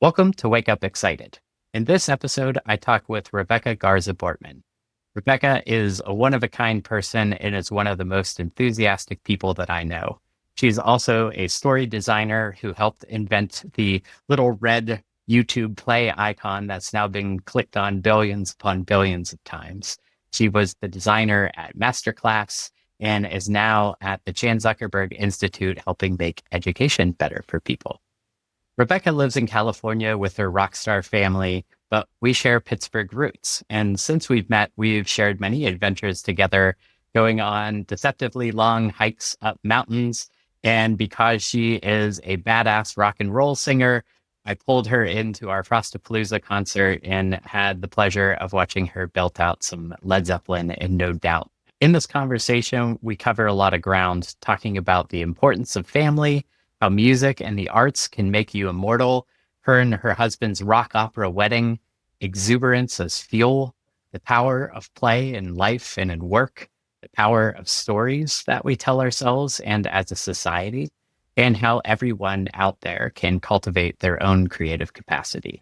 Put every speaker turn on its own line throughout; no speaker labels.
Welcome to Wake Up Excited. In this episode, I talk with Rebecca Garza-Bortman. Rebecca is a one-of-a-kind person and is one of the most enthusiastic people that I know. She's also a story designer who helped invent the little red YouTube play icon that's now been clicked on billions upon billions of times. She was the designer at Masterclass and is now at the Chan Zuckerberg Institute helping make education better for people. Rebecca lives in California with her rock star family, but we share Pittsburgh roots. And since we've met, we've shared many adventures together, going on deceptively long hikes up mountains. And because she is a badass rock and roll singer, I pulled her into our Frostapalooza concert and had the pleasure of watching her belt out some Led Zeppelin and No Doubt. In this conversation, we cover a lot of ground, talking about the importance of family, how music and the arts can make you immortal, her and her husband's rock opera wedding, exuberance as fuel, the power of play in life and in work, the power of stories that we tell ourselves and as a society, and how everyone out there can cultivate their own creative capacity.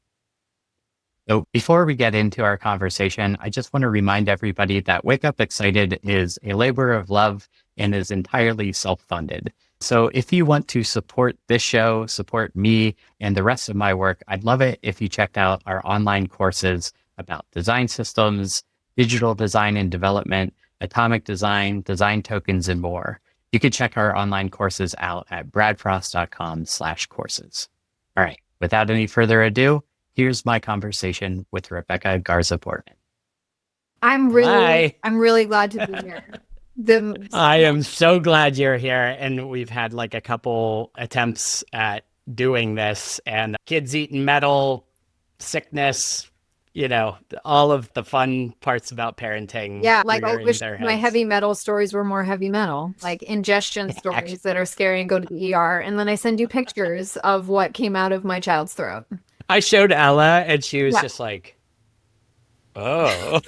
So before we get into our conversation, I just want to remind everybody that Wake Up Excited is a labor of love and is entirely self-funded. So if you want to support this show, support me and the rest of my work, I'd love it if you checked out our online courses about design systems, digital design and development, atomic design, design tokens, and more. You can check our online courses out at bradfrost.com/courses. All right, without any further ado, here's my conversation with Rebecca Garza-Bortman.
I'm really glad to be here.
I am so glad you're here. And we've had like a couple attempts at doing this, and kids eating metal, sickness, all of the fun parts about parenting.
Yeah, like I wish my heavy metal stories were more heavy metal, like ingestion stories that are scary and go to the ER. And then I send you pictures of what came out of my child's throat.
I showed Ella and she was just like, oh.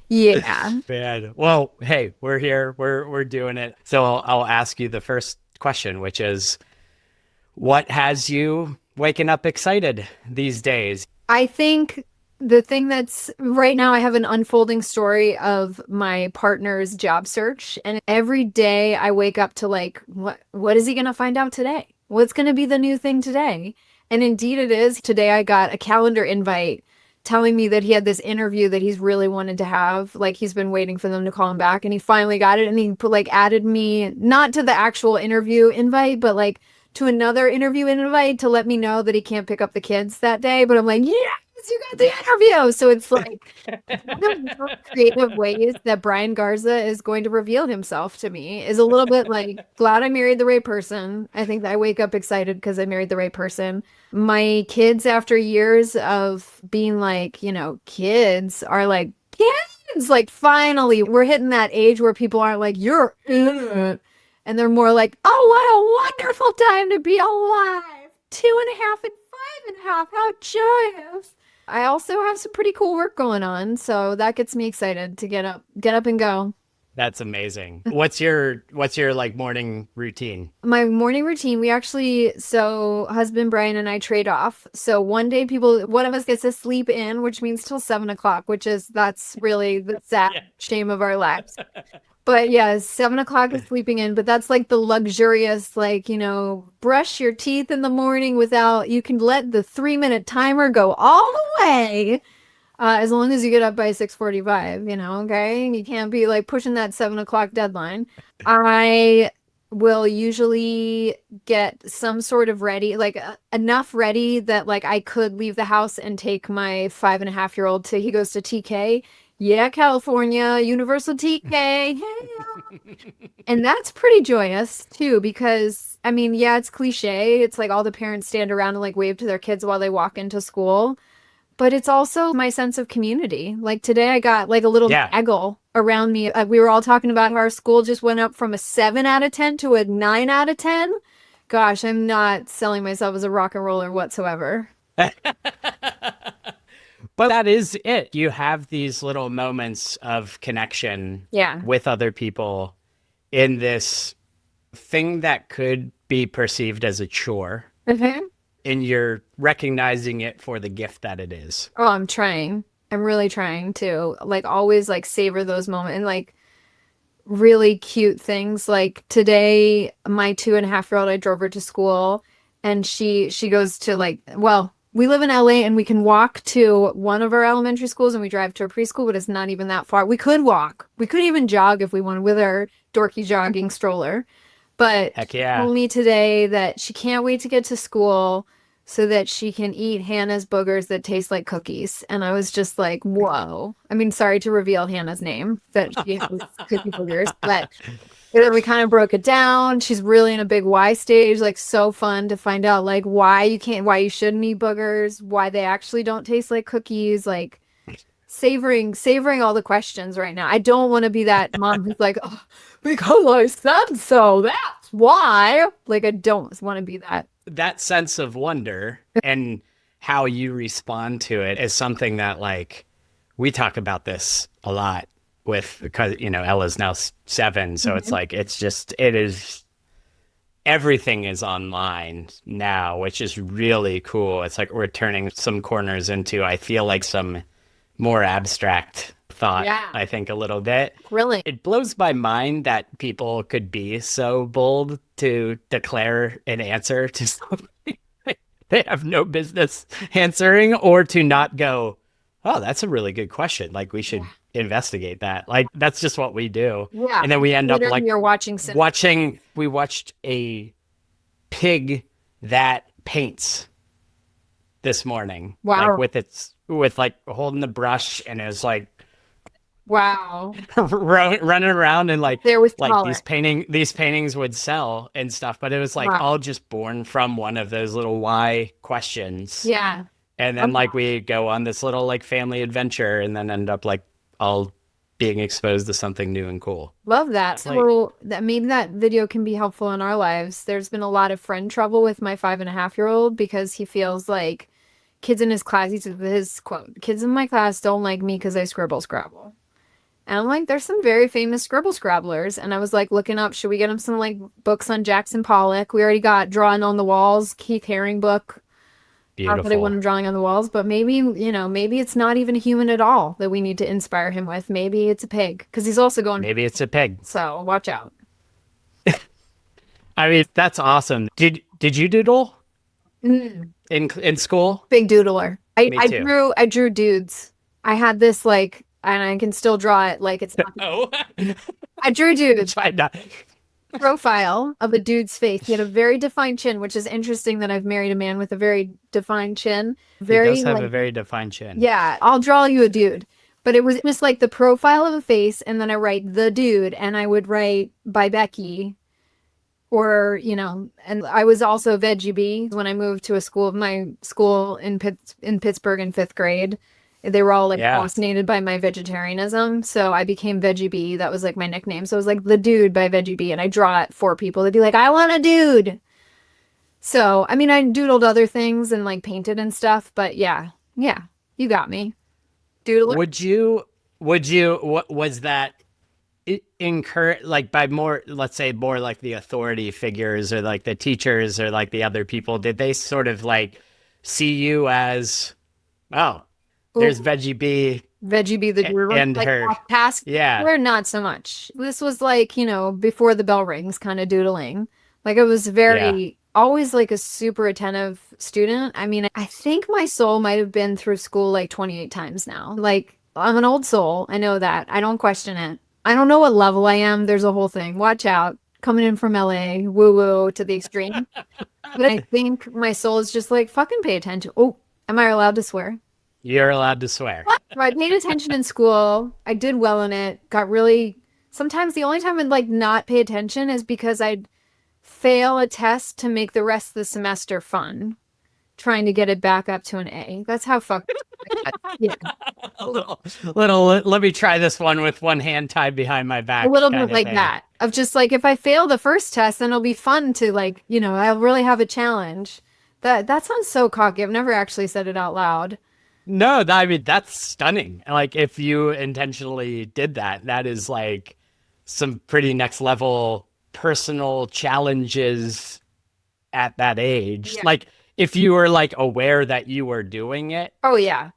Yeah.
Man. Well, hey, we're here. We're doing it. So I'll ask you the first question, which is, what has you waking up excited these days?
I think the thing that's right now, I have an unfolding story of my partner's job search. And every day I wake up to like, what is he going to find out today? What's going to be the new thing today? And indeed it is. Today I got a calendar invite telling me that he had this interview that he's really wanted to have. Like he's been waiting for them to call him back, and he finally got it. And he added me not to the actual interview invite, but like to another interview invite to let me know that he can't pick up the kids that day. But I'm like, yes, you got the interview. So it's like one of the creative ways that Brian Garza is going to reveal himself to me is a little bit like, glad I married the right person. I think that I wake up excited because I married the right person. My kids, after years of being like, kids are like, kids, like finally we're hitting that age where people aren't like, you're in it. And they're more like, oh, what a wonderful time to be alive. 2.5 and 5.5. How joyous. I also have some pretty cool work going on. So that gets me excited to get up and go.
That's amazing. What's your like morning routine?
My morning routine, husband Brian and I trade off. So one day one of us gets to sleep in, which means till 7:00, that's really the sad shame of our lives. But yeah, 7:00 is sleeping in, but that's like the luxurious, brush your teeth in the morning you can let the 3-minute timer go all the way. As long as you get up by 6:45, okay? You can't be like pushing that 7:00 deadline. I will usually get some sort of ready, like enough ready that like I could leave the house and take my 5.5-year-old he goes to TK. Yeah, California, Universal TK. Hey. And that's pretty joyous too, because it's cliche. It's like all the parents stand around and like wave to their kids while they walk into school. But it's also my sense of community. Like today I got like a little gaggle around me. We were all talking about how our school just went up from a 7 out of 10 to a 9 out of 10. Gosh, I'm not selling myself as a rock and roller whatsoever.
But that is it. You have these little moments of connection with other people in this thing that could be perceived as a chore,
Mhm.
and you're recognizing it for the gift that it is.
Oh, I'm trying. I'm really trying to like always like savor those moments and like really cute things. Like today, my 2.5-year-old, I drove her to school and she goes to like, well, we live in LA and we can walk to one of our elementary schools and we drive to a preschool, but it's not even that far. We could walk. We could even jog if we wanted with our dorky jogging stroller. But
Heck
she
yeah.
told me today that she can't wait to get to school so that she can eat Hannah's boogers that taste like cookies. And I was just like, whoa. I mean, sorry to reveal Hannah's name, that she has cookie boogers, but then we kind of broke it down. She's really in a big why stage, like so fun to find out like why you shouldn't eat boogers, why they actually don't taste like cookies, like savoring all the questions right now. I don't want to be that mom who's like, oh, because I said so, that's why. Like I don't want to be that.
That sense of wonder and how you respond to it is something that, like, we talk about this a lot with, because, Ella's now 7. So it's like, everything is online now, which is really cool. It's like we're turning some corners into, I feel like, some more abstract thought,
Yeah.
I think, a little bit.
Really?
It blows my mind that people could be so bold to declare an answer to something they have no business answering, or to not go, oh, that's a really good question. Like, we should investigate that. Like, that's just what we do.
Yeah.
And then we end up
Literally,
like
you're watching
we watched a pig that paints this morning.
Wow.
Like with like holding the brush, and it was like
Wow.
running around, and like
There with
like
color.
these paintings would sell and stuff, but it was like
Wow.
all just born from one of those little why questions.
Yeah.
And then like we go on this little like family adventure, and then end up like all being exposed to something new and cool.
Love that.
Like-
So maybe that video can be helpful in our lives. There's been a lot of friend trouble with my 5.5-year-old because he feels like kids in his class, his quote, kids in my class don't like me because I scribble scrabble. And I'm like, there's some very famous scribble scrabblers. And I was like looking up, should we get him some like books on Jackson Pollock? We already got Drawing on the Walls, Keith Haring book. Not that I want him drawing on the walls, but maybe, maybe it's not even a human at all that we need to inspire him with. Maybe it's a pig, because he's also going.
Maybe it's a pig.
So watch out.
I mean, that's awesome. Did you doodle in school?
Big doodler.
Me too.
I drew dudes. I had this like, and I can still draw it like it's not.
Oh,
I drew dudes.
fine.
Profile of a dude's face. He had a very defined chin, which is interesting that I've married a man with a very defined chin.
He does have a very defined chin.
Yeah, I'll draw you a dude. But it was just like the profile of a face, and then I write the dude, and I would write by Becky, or, and I was also Veggie Bee when I moved to my school in Pittsburgh in 5th grade. They were all like fascinated by my vegetarianism. So I became Veggie Bee. That was like my nickname. So it was like the dude by Veggie Bee. And I draw it for people. They'd be like, I want a dude. So, I mean, I doodled other things and like painted and stuff. But yeah, you got me. Doodler.
What was that encouraged, like, by more, let's say more like the authority figures or like the teachers or like the other people? Did they sort of like see you as, oh, there's Veggie Bee
the drew
and
like
her
task.
Yeah.
We're not so much. This was like, before the bell rings kind of doodling. Like, it was very always like a super attentive student. I mean, I think my soul might have been through school like 28 times now. Like, I'm an old soul. I know that. I don't question it. I don't know what level I am. There's a whole thing. Watch out. Coming in from LA, woo-woo to the extreme. But I think my soul is just like, fucking pay attention. Oh, am I allowed to swear?
You're allowed to swear.
I paid attention in school. I did well in it. Sometimes the only time I'd like not pay attention is because I'd fail a test to make the rest of the semester fun, trying to get it back up to an A. That's how fucked. Yeah.
a little, let me try this one with one hand tied behind my back.
A little bit like that. Of just like, if I fail the first test, then it'll be fun to like, I'll really have a challenge. That sounds so cocky. I've never actually said it out loud.
No, I mean, that's stunning. Like, if you intentionally did that, that is like some pretty next level personal challenges at that age.
Yeah.
Like if you were like aware that you were doing it,
Oh yeah.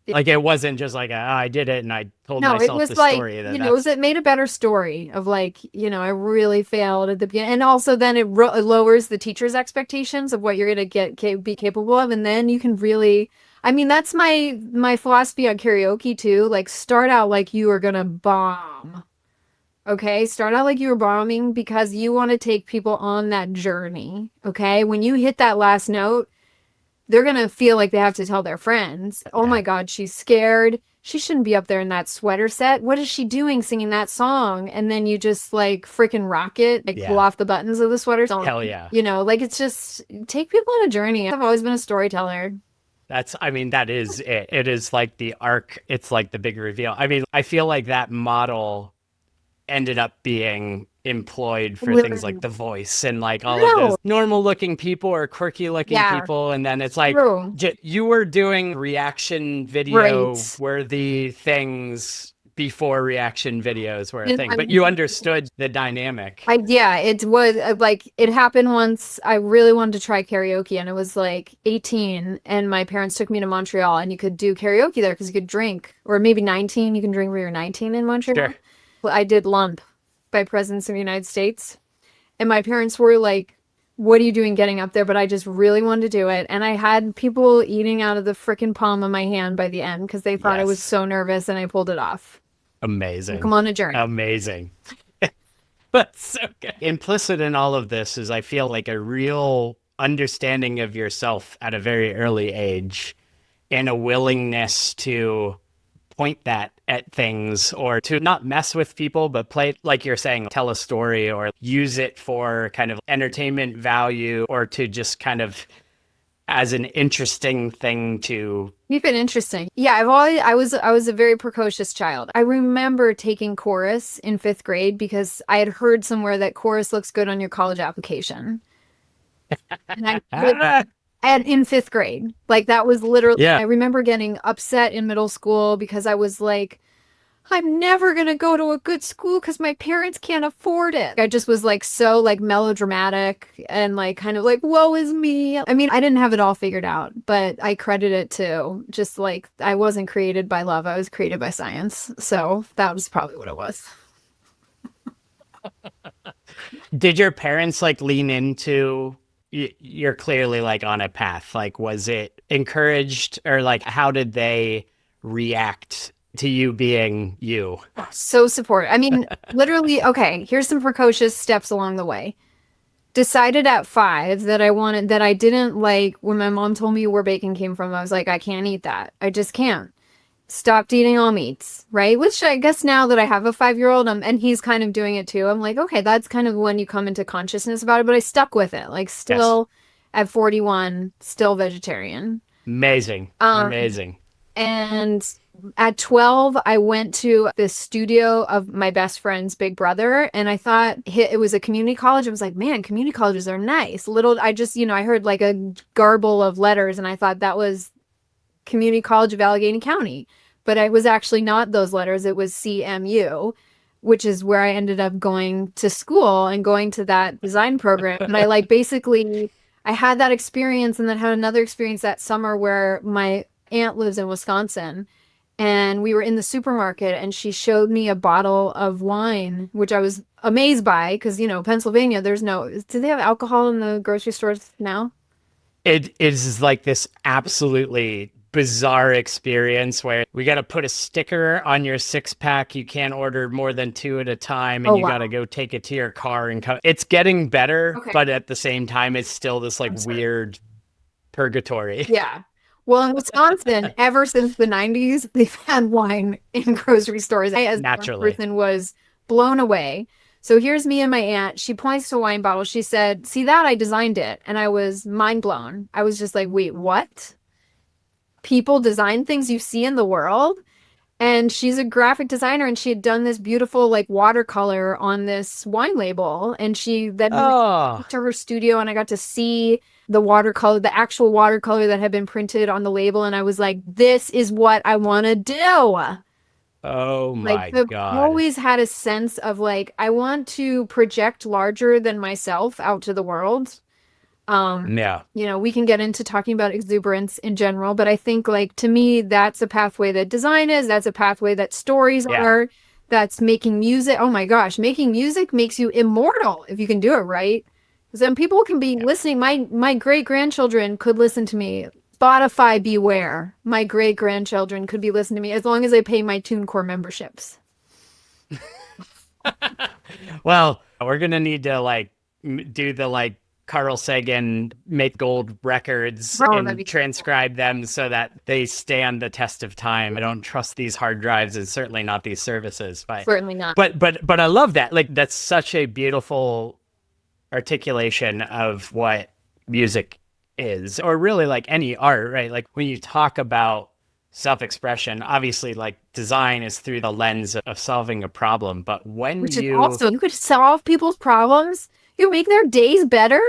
like it wasn't just like, I did it and I told
No, it
myself
was
the
like,
story that
it made a better story of like, I really failed at the beginning. And also then it lowers the teacher's expectations of what you're going to be capable of. And then you can really, I mean, that's my philosophy on karaoke too. Like start out like you are going to bomb. Okay. Start out like you were bombing because you want to take people on that journey. Okay. When you hit that last note, they're going to feel like they have to tell their friends, oh my God, she's scared. She shouldn't be up there in that sweater set. What is she doing singing that song? And then you just like freaking rock it, like pull off the buttons of the sweater.
Hell yeah.
Like it's just take people on a journey. I've always been a storyteller.
That is it. It is like the arc. It's like the big reveal. I mean, I feel like that model ended up being employed for things like The Voice and like all of those normal looking people or quirky looking people. And then it's like you were doing reaction video worthy things before reaction videos were a thing, but you understood the dynamic.
It was like it happened once. I really wanted to try karaoke and it was like 18 and my parents took me to Montreal and you could do karaoke there because you could drink, or maybe 19, you can drink when you're 19 in Montreal. Sure. I did Lump by Presidents of the United States. And my parents were like, what are you doing getting up there? But I just really wanted to do it. And I had people eating out of the freaking palm of my hand by the end because they thought I was so nervous and I pulled it off.
Amazing.
Come on a journey.
Amazing. But so good. Implicit in all of this is I feel like a real understanding of yourself at a very early age and a willingness to point that at things or to not mess with people, but play, like you're saying, tell a story or use it for kind of entertainment value or to just kind of as an interesting thing to
keep it interesting. Yeah, I was a very precocious child. I remember taking chorus in 5th grade because I had heard somewhere that chorus looks good on your college application. And in 5th grade, like that was literally, I remember getting upset in middle school because I was like, I'm never going to go to a good school because my parents can't afford it. I just was like, so like melodramatic and like kind of like, woe is me. I mean, I didn't have it all figured out, but I credit it to just like, I wasn't created by love. I was created by science. So that was probably what it was.
Did your parents like lean into you're clearly like on a path? Like, was it encouraged or like, how did they react to you being you?
So supportive. I mean, literally, okay, here's some precocious steps along the way. Decided at 5 that I didn't like when my mom told me where bacon came from. I was like, I can't eat that. I just can't. Stopped eating all meats, right? Which I guess now that I have a 5-year-old and he's kind of doing it too, I'm like, okay, that's kind of when you come into consciousness about it, but I stuck with it. Like still at 41, still vegetarian.
Amazing. Amazing.
And at 12, I went to the studio of my best friend's big brother, and I thought it was a community college. I was like, man, community colleges are nice. I heard like a garble of letters, and I thought that was Community College of Allegheny County. But it was actually not those letters. It was CMU, which is where I ended up going to school and going to that design program. And I I had that experience and then had another experience that summer where my aunt lives in Wisconsin. And we were in the supermarket and she showed me a bottle of wine, which I was amazed by because, Pennsylvania, do they have alcohol in the grocery stores now?
It is like this absolutely bizarre experience where we got to put a sticker on your 6-pack. You can't order more than 2 at a time and you got to go take it to your car and come. It's getting better, but at the same time, it's still this like weird purgatory.
Yeah. Well, in Wisconsin, ever since the 90s, they've had wine in grocery stores. I, as a person, was blown away. So here's me and my aunt. She points to a wine bottle. She said, see that? I designed it. And I was mind blown. I was just like, wait, what? People design things you see in the world? And she's a graphic designer and she had done this beautiful like watercolor on this wine label. And she then went to her studio and I got to see the watercolor, the actual watercolor that had been printed on the label. And I was like, this is what I want to do.
Oh
Like
my
I've
God.
always had a sense of like I want to project larger than myself out to the world. Um,
Yeah.
we can get into talking about exuberance in general, but I think like to me, that's a pathway that design is, that's a pathway that stories
Yeah.
are, that's making music. Oh my gosh, making music makes you immortal if you can do it right. Because then people can be
Yeah.
listening. My great grandchildren could listen to me. Spotify beware. My great grandchildren could be listening to me as long as they pay my TuneCore memberships.
Well, we're gonna need to like do the like Carl Sagan make gold records
Oh, that'd
and
be
transcribe them so that they stand the test of time. I don't trust these hard drives and certainly not these services. But
certainly not.
but I love that. Like that's such a beautiful articulation of what music is, or really like any art, right? Like when you talk about self-expression, obviously like design is through the lens of solving a problem, but when
Which is
you
also, you could solve people's problems. You make their days better.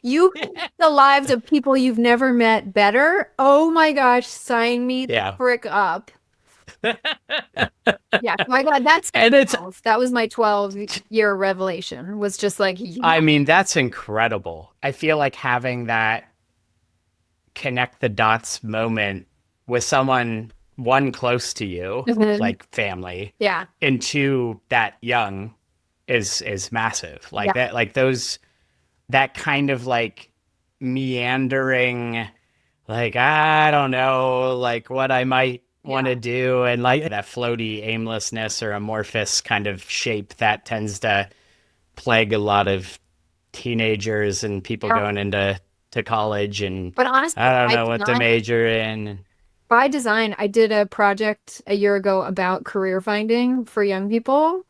You make the lives of people you've never met better. Oh my gosh, sign me the
yeah.
frick up. Yeah, my God, that's
And it's
12. That was my 12-year revelation. Was just like, yeah,
I mean that's incredible. I feel like having that connect the dots moment with someone, one close to you,
mhm,
like family,
yeah,
and two that young is massive. Like
yeah,
that, like those, that kind of like meandering, like I don't know, like what I might want
yeah.
to do, and like that floaty aimlessness or amorphous kind of shape that tends to plague a lot of teenagers and people
Yeah.
going into college, and
But honestly,
I don't know what to major in.
by design, I did a project a year ago about career finding for young people.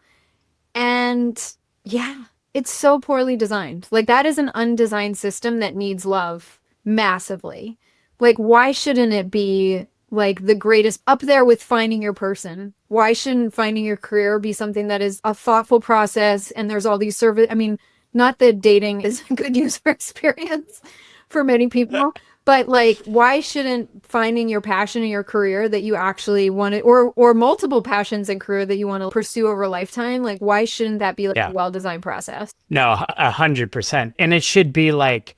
And yeah, it's so poorly designed. Like that is an undesigned system that needs love massively. Like why shouldn't it be like the greatest up there with finding your person? Why shouldn't finding your career be something that is a thoughtful process and there's all these service, I mean, not that dating is a good user experience for many people, but like, why shouldn't finding your passion in your career that you actually want to, or multiple passions and career that you want to pursue over a lifetime, like why shouldn't that be like a
Yeah,
well-designed process?
no, 100%. And it should be like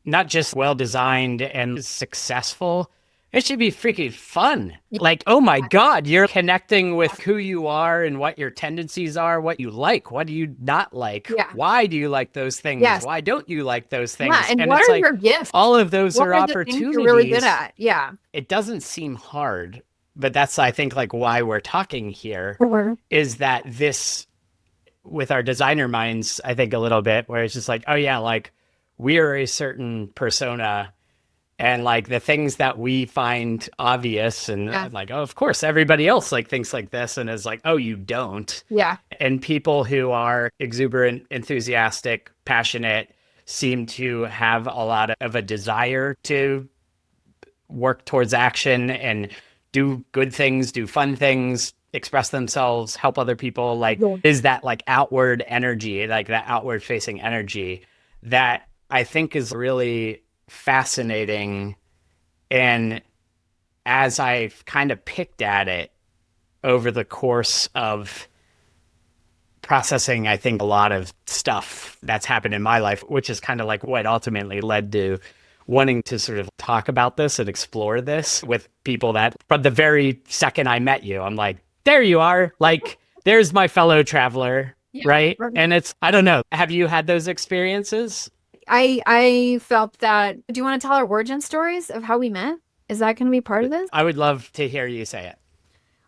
not just well designed and successful. It should be freaking fun. Like, oh my God, you're connecting with who you are and what your tendencies are, what you like, what do you not like?
Yeah.
Why do you like those things?
Yes.
Why don't you like those
Yeah.
things?
And
And
what
it's
are
like
your gifts?
all of those
What
are
are the things you're really good
opportunities.
at? Yeah.
It doesn't seem hard, but that's, I think, like why we're talking here
Mhm.
is that this, with our designer minds, I think a little bit, where it's just like, oh yeah, like we are a certain persona, and like the things that we find obvious and
Yeah.
like, oh, of course everybody else like thinks like this, and is like, oh, you don't.
Yeah.
And people who are exuberant, enthusiastic, passionate seem to have a lot of a desire to work towards action and do good things, do fun things, express themselves, help other people. Like,
Yeah.
is that like outward energy, like that outward facing energy that I think is really fascinating. And as I've kind of picked at it over the course of processing, I think, a lot of stuff that's happened in my life, which is kind of like what ultimately led to wanting to sort of talk about this and explore this with people that from the very second I met you, I'm like, there you are. Like, there's my fellow traveler.
Yeah.
Right. And it's, I don't know. Have you had those experiences?
I felt that. Do you want to tell our origin stories of how we met? Is that going to be part of this?
I would love to hear you say it.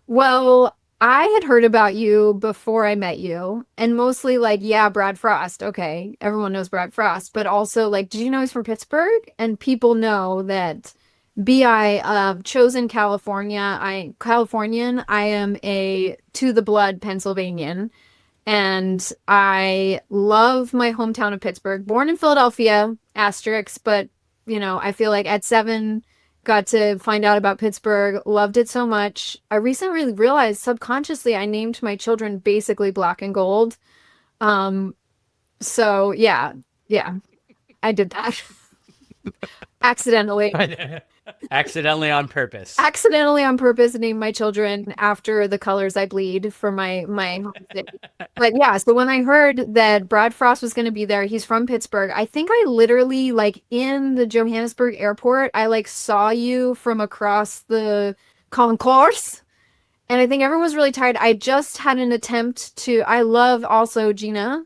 Well, I had heard about you before I met you, and mostly like, yeah, Brad Frost. Okay, everyone knows Brad Frost, but also like, did you know he's from Pittsburgh? And people know that BI chosen California. I Californian. I am a to the blood Pennsylvanian, and I love my hometown of Pittsburgh. Born in Philadelphia, asterisk, but I feel like at 7 got to find out about Pittsburgh, loved it so much. I recently realized subconsciously I named my children basically Black and Gold. So yeah, I did that. Accidentally.
Accidentally on purpose.
Accidentally on purpose named my children after the colors I bleed for my home city. But yeah, so when I heard that Brad Frost was going to be there, he's from Pittsburgh. I think I literally like in the Johannesburg airport, I like saw you from across the concourse. And I think everyone was really tired. I just had an attempt to, I love also Gina.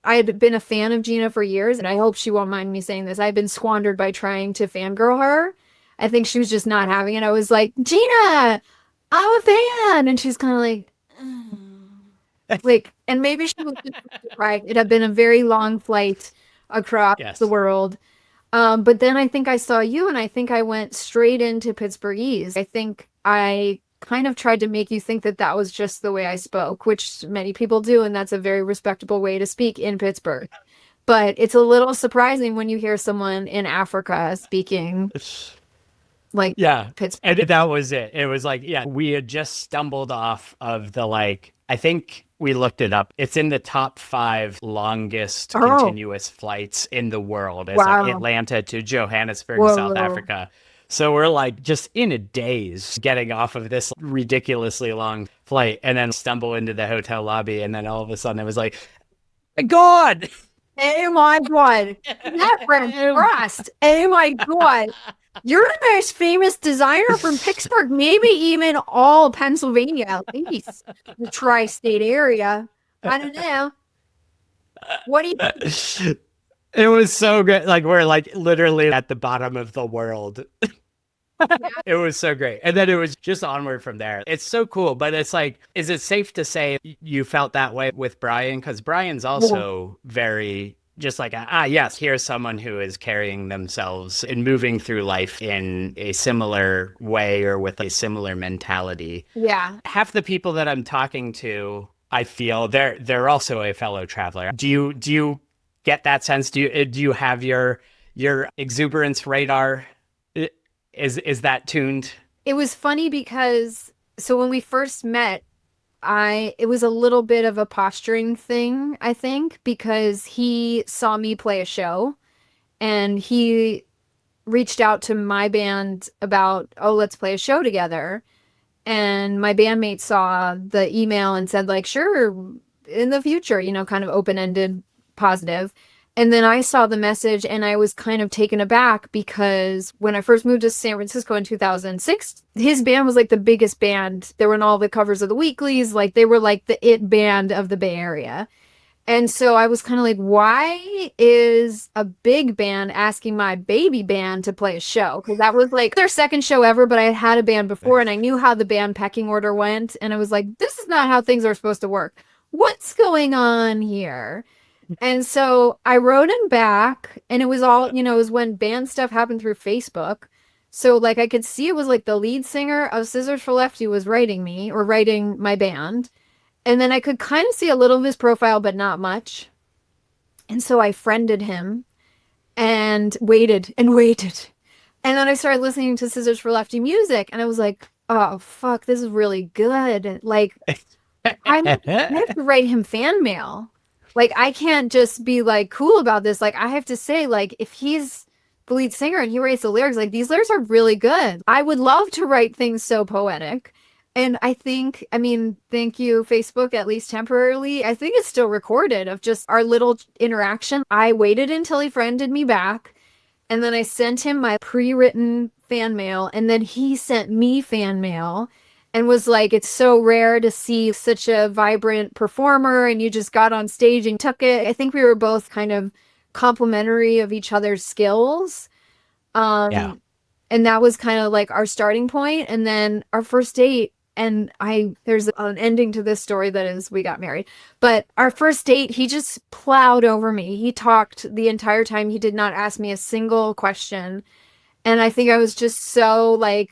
I had been a fan of Gina for years, and I hope she won't mind me saying this. I've been squandered by trying to fangirl her. I think she was just not having it. I was like, Gina, I'm a fan. And she's kind of like, like, and maybe she was just right. It had been a very long flight across
Yes.
the world. But then I think I saw you, and I think I went straight into Pittsburghese. I think I kind of tried to make you think that that was just the way I spoke, which many people do, and that's a very respectable way to speak in Pittsburgh. But it's a little surprising when you hear someone in Africa speaking like
Yeah.
Pittsburgh.
And that was it. It was like, yeah, we had just stumbled off of the like, I think we looked it up. It's in the top 5 longest continuous flights in the world. It's like Atlanta to Johannesburg, South Africa. So we're like just in a daze getting off of this ridiculously long flight and then stumble into the hotel lobby. And then all of a sudden it was like, God.
Oh my God. That Brad Frost. Oh my God. You're the most famous designer from Pittsburgh, maybe even all Pennsylvania, at least the tri-state area. I don't know. What do you?
It was so good. Like we're like literally at the bottom of the world. It was so great. And then it was just onward from there. It's so cool. But it's like, is it safe to say you felt that way with Brian? Because Brian's also very just like, yes, here's someone who is carrying themselves and moving through life in a similar way or with a similar mentality.
Yeah.
Half the people that I'm talking to, I feel they're also a fellow traveler. Do you get that sense? Do you have your exuberance radar? Is that tuned?
It was funny because so when we first met, it was a little bit of a posturing thing, I think, because he saw me play a show and he reached out to my band about, oh, let's play a show together. And my bandmate saw the email and said, like, sure, in the future, kind of open-ended, positive. And then I saw the message and I was kind of taken aback because when I first moved to San Francisco in 2006, his band was like the biggest band. They were on all the covers of the weeklies. Like they were like the it band of the Bay Area. And so I was kind of like, why is a big band asking my baby band to play a show? Because that was like their second show ever, but I had a band before and I knew how the band pecking order went. And I was like, this is not how things are supposed to work. What's going on here? And so I wrote him back and it was all, it was when band stuff happened through Facebook. So like I could see it was like the lead singer of Scissors for Lefty was writing me or writing my band. And then I could kind of see a little of his profile, but not much. And so I friended him and waited and waited. And then I started listening to Scissors for Lefty music and I was like, oh, fuck, this is really good. Like I have to write him fan mail. Like, I can't just be, like, cool about this. Like, I have to say, like, if he's the lead singer and he writes the lyrics, like, these lyrics are really good. I would love to write things so poetic. And I think, thank you, Facebook, at least temporarily. I think it's still recorded of just our little interaction. I waited until he friended me back. And then I sent him my pre-written fan mail. And then he sent me fan mail. And was like, it's so rare to see such a vibrant performer and you just got on stage and took it. I think we were both kind of complimentary of each other's skills.
Yeah.
And that was kind of like our starting point. And then our first date, and there's an ending to this story that is we got married. But our first date, he just plowed over me. He talked the entire time. He did not ask me a single question. And I think I was just so like,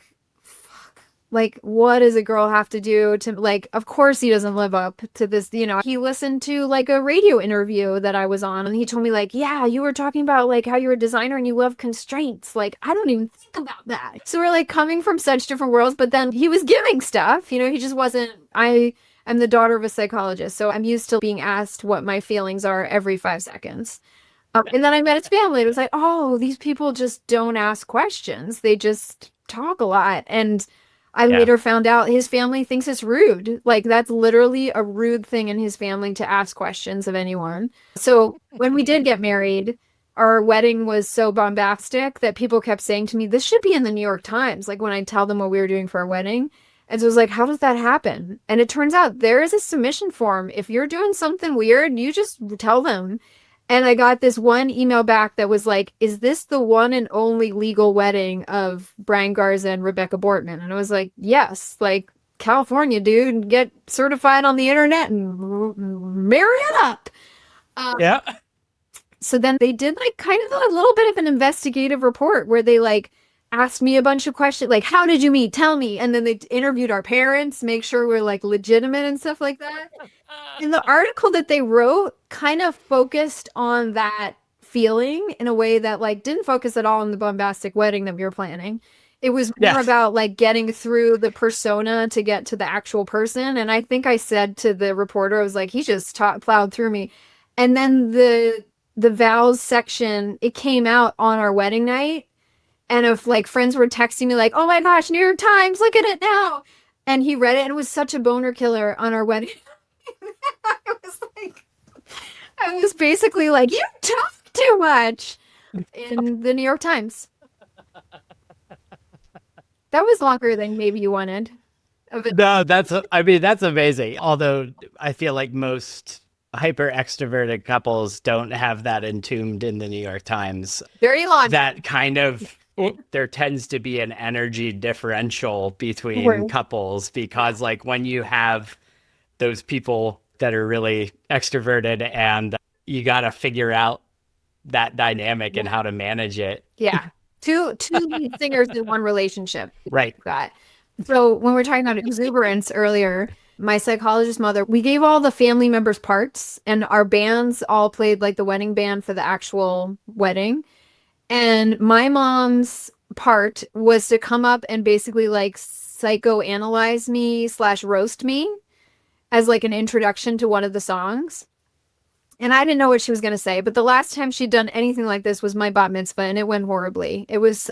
what does a girl have to do to, like, of course he doesn't live up to this, he listened to, like, a radio interview that I was on, and he told me, like, yeah, you were talking about, like, how you're a designer and you love constraints. Like, I don't even think about that. So we're, like, coming from such different worlds, but then he was giving stuff, he just wasn't, I am the daughter of a psychologist, so I'm used to being asked what my feelings are every 5 seconds. And then I met his family. It was like, oh, these people just don't ask questions. They just talk a lot. And I
Yeah.
later found out his family thinks it's rude. Like, that's literally a rude thing in his family to ask questions of anyone. So when we did get married, our wedding was so bombastic that people kept saying to me, this should be in the New York Times. Like, when I tell them what we were doing for our wedding. And so it was like, how does that happen? And it turns out there is a submission form. If you're doing something weird, you just tell them. And I got this one email back that was like, is this the one and only legal wedding of Brian Garza and Rebecca Bortman? And I was like, yes, like California, dude, get certified on the internet and marry it up.
Yeah.
So then they did like kind of a little bit of an investigative report where they like asked me a bunch of questions, like, how did you meet? Tell me. And then they interviewed our parents, make sure we're like legitimate and stuff like that. And the article that they wrote kind of focused on that feeling in a way that like didn't focus at all on the bombastic wedding that we were planning. It was more about like getting through the persona to get to the actual person. And I think I said to the reporter, I was like, he just plowed through me. And then the vows section, it came out on our wedding night. And if like friends were texting me like, oh my gosh, New York Times, look at it now. And he read it and it was such a boner killer on our wedding. I was basically like, you talk too much in the New York Times. That was longer than maybe you wanted.
No, that's amazing. Although I feel like most hyper extroverted couples don't have that entombed in the New York Times.
Very long.
That kind of, there tends to be an energy differential between couples because like when you have those people that are really extroverted and you got to figure out that dynamic and how to manage it.
Yeah. Two lead singers in one relationship.
Right.
So when we were talking about exuberance earlier, my psychologist mother, we gave all the family members parts and our bands all played like the wedding band for the actual wedding. And my mom's part was to come up and basically like psychoanalyze me / roast me as like an introduction to one of the songs. And I didn't know what she was going to say, but the last time she'd done anything like this was my bat mitzvah, and it went horribly.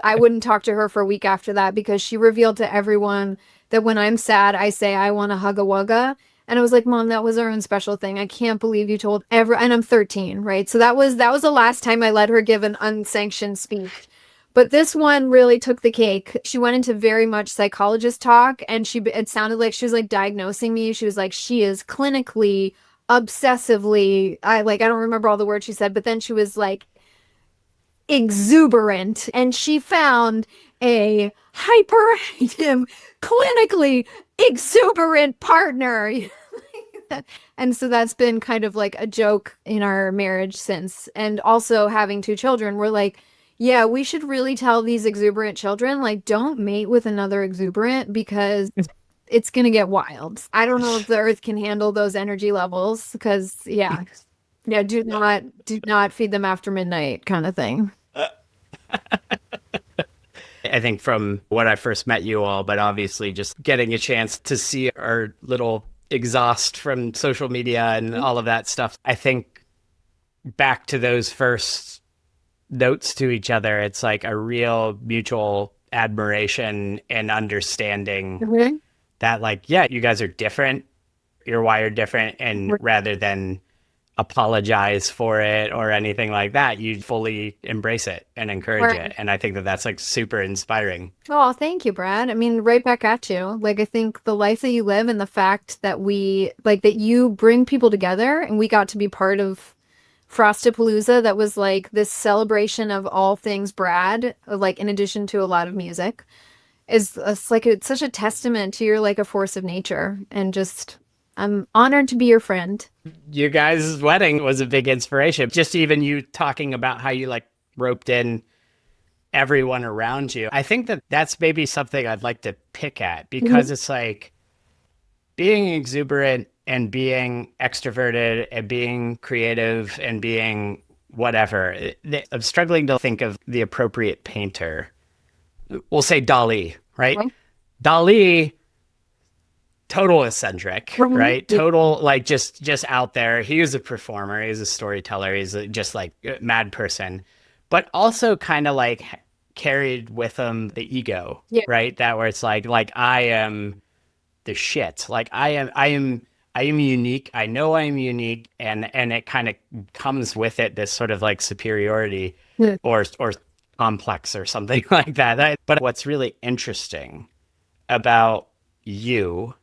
I wouldn't talk to her for a week after that because she revealed to everyone that when I'm sad, I say, I want to hugga wugga. And I was like, Mom, that was our own special thing. I can't believe you told and I'm 13, right? So that was the last time I let her give an unsanctioned speech. But this one really took the cake. She went into very much psychologist talk, and it sounded like she was like diagnosing me. She was like, she is clinically obsessively, I don't remember all the words she said, but then she was like exuberant, and she found a hyperactive, clinically exuberant partner. And so that's been kind of like a joke in our marriage since. And also having 2 children, we're like, yeah, we should really tell these exuberant children, like, don't mate with another exuberant because it's going to get wild. I don't know if the earth can handle those energy levels because, yeah, do not feed them after midnight kind of thing.
I think from when I first met you all, but obviously just getting a chance to see our little exhaust from social media and all of that stuff, I think back to those first notes to each other, it's like a real mutual admiration and understanding that like, yeah, you guys are different, you're wired different, and rather than apologize for it or anything like that, you fully embrace it and encourage it. And I think that that's like super inspiring.
Oh, thank you, Brad. I mean, right back at you. Like, I think the life that you live and the fact that that you bring people together, and we got to be part of Frostapalooza, that was like this celebration of all things Brad, like in addition to a lot of music, it's such a testament to your like a force of nature, and just I'm honored to be your friend.
You guys' wedding was a big inspiration. Just even you talking about how you like roped in everyone around you. I think that that's maybe something I'd like to pick at because it's like being exuberant and being extroverted and being creative and being whatever. I'm struggling to think of the appropriate painter. We'll say Dali, right? Dali total eccentric, right? Total, like just out there. He was a performer. He was a storyteller. He's just like a mad person, but also kind of like carried with him the ego,
Yeah.
right? That where it's like I am the shit. Like I am unique. I know I'm unique, and it kind of comes with it this sort of like superiority
Yeah.
or complex or something like that. But what's really interesting about you,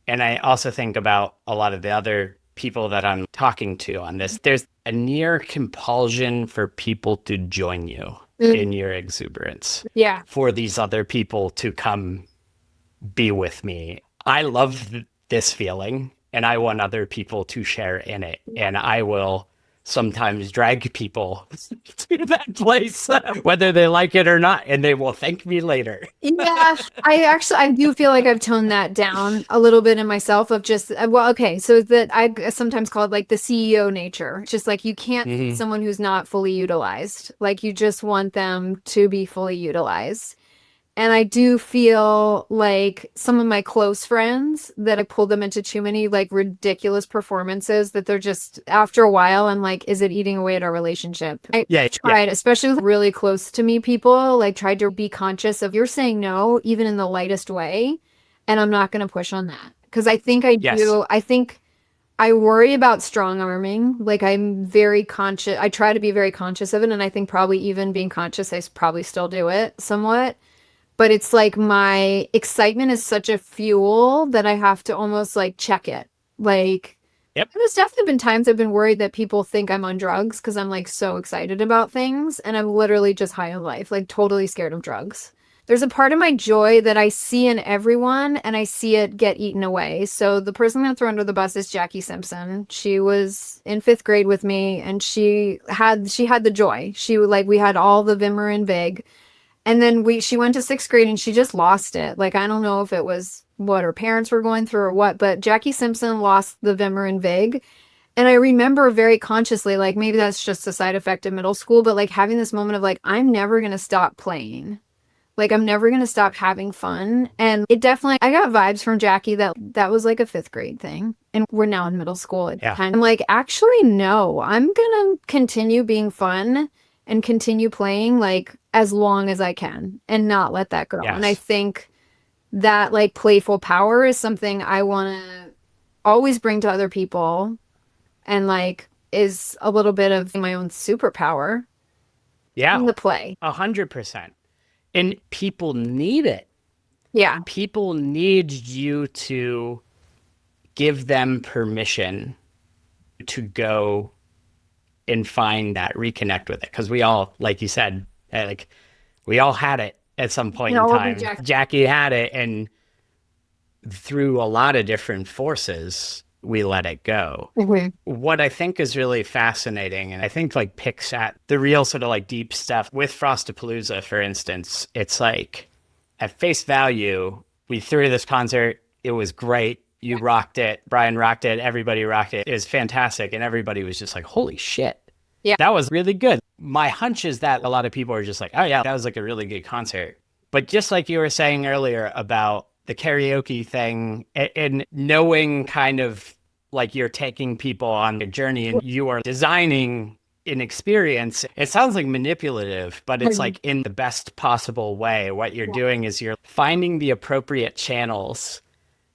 and I also think about a lot of the other people that I'm talking to on this, there's a near compulsion for people to join you in your exuberance,
Yeah.
for these other people to come be with me. I love this feeling, and I want other people to share in it. And I will sometimes drag people to that place, whether they like it or not, and they will thank me later.
Yeah, I do feel like I've toned that down a little bit in myself of just, well, okay, so that I sometimes call it like the CEO nature. It's just like you can't
Mm-hmm.
someone who's not fully utilized. Like you just want them to be fully utilized. And I do feel like some of my close friends that I pulled them into too many like ridiculous performances that they're just after a while, I'm like, is it eating away at our relationship? I
Yeah,
tried, especially with really close to me people, like tried to be conscious of you're saying no, even in the lightest way. And I'm not going to push on that. Because I think
yes,
I think I worry about strong arming. Like I'm very conscious. I try to be very conscious of it. And I think probably even being conscious, probably still do it somewhat. But it's like my excitement is such a fuel that I have to almost like check it. Like,
yep,
there's definitely been times I've been worried that people think I'm on drugs because I'm like so excited about things. And I'm literally just high on life, like totally scared of drugs. There's a part of my joy that I see in everyone and I see it get eaten away. So the person I'm going to throw under the bus is Jackie Simpson. She was in 5th grade with me and she had the joy. We had all the Vimmer and Vig. And then she went to 6th grade and she just lost it. Like, I don't know if it was what her parents were going through or what, but Jackie Simpson lost the Vimmer and Vig. And I remember very consciously, like, maybe that's just a side effect of middle school, but like having this moment of like, I'm never going to stop playing. Like, I'm never going to stop having fun. And it definitely, I got vibes from Jackie that was like a 5th grade thing. And we're now in middle school.
yeah,
I'm like, actually, no, I'm going to continue being fun and continue playing like as long as I can and not let that go. And I
yes.
think that like playful power is something I want to always bring to other people and like is a little bit of my own superpower
Yeah,
in the play.
100%. And people need it.
Yeah.
People need you to give them permission to go and find that, reconnect with it. Because we all, like you said, like we all had it at some point in time. Jackie had it, and through a lot of different forces, we let it go.
Mm-hmm.
What I think is really fascinating, and I think like picks at the real sort of like deep stuff with Frostapalooza, for instance, it's like at face value, we threw this concert. It was great. You rocked it. Brian rocked it. Everybody rocked it. It was fantastic. And everybody was just like, holy shit.
Yeah.
That was really good. My hunch is that a lot of people are just like, oh yeah, that was like a really good concert. But just like you were saying earlier about the karaoke thing and knowing kind of like you're taking people on a journey and you are designing an experience, it sounds like manipulative, but it's like in the best possible way. What you're doing is you're finding the appropriate channels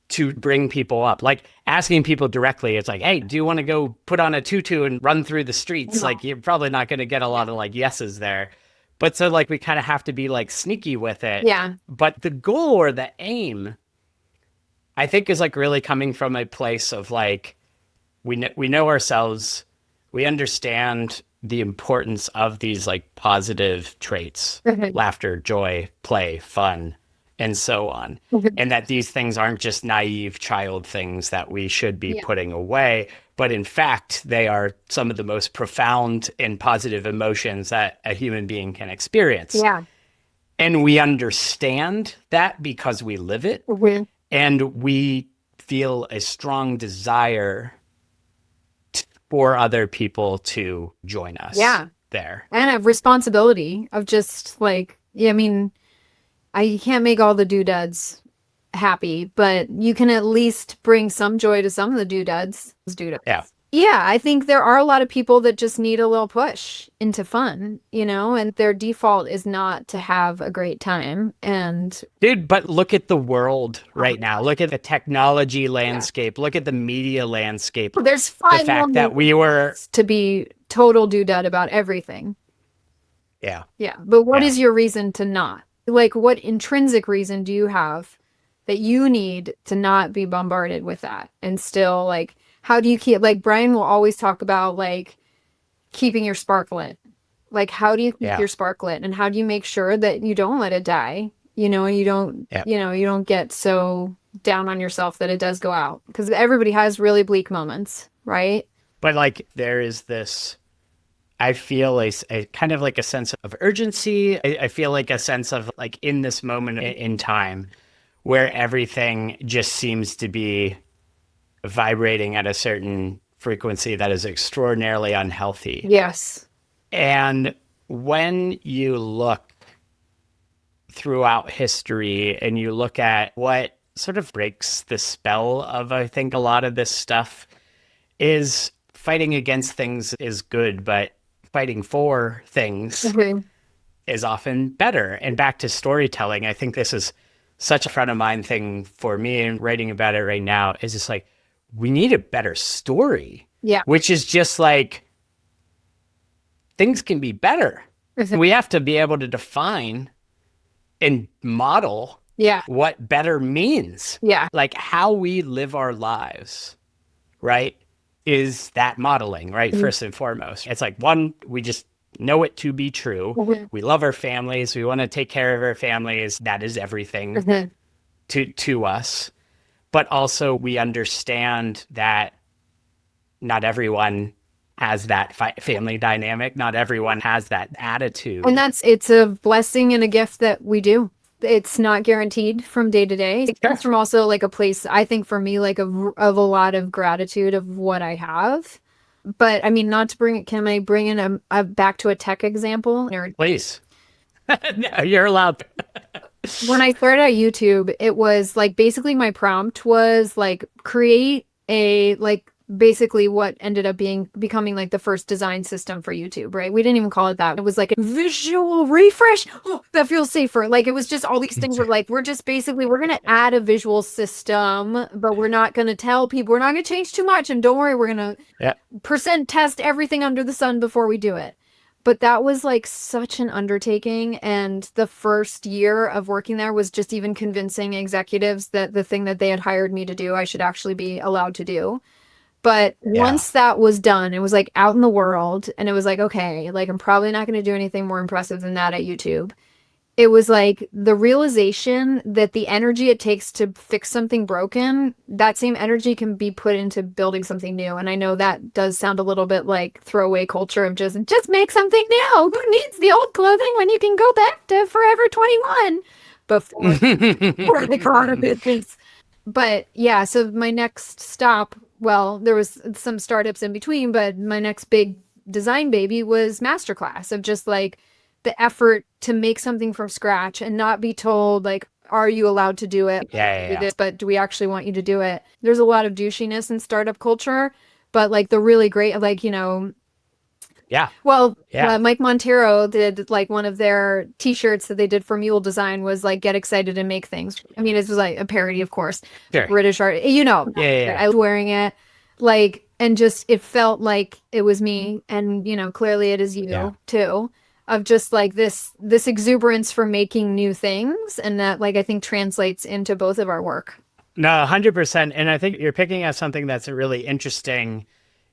to bring people up, like asking people directly. It's like, hey, do you want to go put on a tutu and run through the streets? Like, you're probably not going to get a lot of like yeses there. But so like we kind of have to be like sneaky with it.
Yeah.
But the goal or the aim, I think, is like really coming from a place of like, we know ourselves, we understand the importance of these like positive traits, laughter, joy, play, fun, and so on. And that these things aren't just naive child things that we should be putting away, but in fact, they are some of the most profound and positive emotions that a human being can experience.
Yeah.
And we understand that because we live it, and we feel a strong desire for other people to join us there.
And a responsibility of just like, yeah, I mean, you can't make all the doodads happy, but you can at least bring some joy to some of the doodads.
Yeah.
Yeah, I think there are a lot of people that just need a little push into fun, and their default is not to have a great time. And
Dude, but look at the world right now. Look at the technology landscape. Look at the media landscape.
there's
The
5
fact that we were,
to be total doodad about everything.
yeah.
Yeah, but what
Yeah.
is your reason to not? Like, what intrinsic reason do you have that you need to not be bombarded with that? And still, like, how do you keep, like, Brian will always talk about, like, keeping your spark lit. Like, how do you keep
Yeah.
your spark lit? And how do you make sure that you don't let it die? And you don't,
Yeah.
you don't get so down on yourself that it does go out. Because everybody has really bleak moments, right?
But like, there is this, I feel a kind of like a sense of urgency. I feel like a sense of like in this moment in time where everything just seems to be vibrating at a certain frequency that is extraordinarily unhealthy.
Yes.
And when you look throughout history and you look at what sort of breaks the spell of, I think, a lot of this stuff is fighting against things is good, but fighting for things is often better. And back to storytelling, I think this is such a front of mind thing for me, and writing about it right now is just like, we need a better story.
Yeah.
Which is just like, things can be better. We have to be able to define and model what better means.
Yeah.
Like how we live our lives, right? Is that modeling, right? First and foremost. It's like, one, we just know it to be true. We love our families. We want to take care of our families. That is everything to us. But also we understand that not everyone has that family dynamic. Not everyone has that attitude.
And it's a blessing and a gift that we do. It's not guaranteed from day to day. It comes from also like a place, I think for me, like of a lot of gratitude of what I have. But I mean, not to bring it, can I bring in a back to a tech example?
Please. No, you're allowed.
When I started at YouTube, it was like basically my prompt was like create a like basically what ended up becoming like the first design system for YouTube, right? We didn't even call it that. It was like a visual refresh. Oh, that feels safer. Like it was just all these things were like, we're going to add a visual system, but we're not going to tell people, we're not going to change too much. And don't worry, we're going to percent test everything under the sun before we do it. But that was like such an undertaking. And the first year of working there was just even convincing executives that the thing that they had hired me to do, I should actually be allowed to do. But once that was done, it was like out in the world and it was like, okay, like I'm probably not going to do anything more impressive than that at YouTube. It was like the realization that the energy it takes to fix something broken, that same energy can be put into building something new. And I know that does sound a little bit like throwaway culture of just make something new. Who needs the old clothing when you can go back to Forever 21 before the corona business? But yeah, so my next stop, well, there was some startups in between, but my next big design baby was Masterclass, of just like the effort to make something from scratch and not be told like, are you allowed to do it? But do we actually want you to do it? There's a lot of douchiness in startup culture, but like the really great, like, Mike Montero did like one of their t-shirts that they did for Mule Design was like, get excited and make things. I mean, it was like a parody, of course, British art, I was wearing it like, and just, it felt like it was me. And, clearly it is you too, of just like this exuberance for making new things. And that like, I think translates into both of our work.
No, 100%. And I think you're picking up something that's really interesting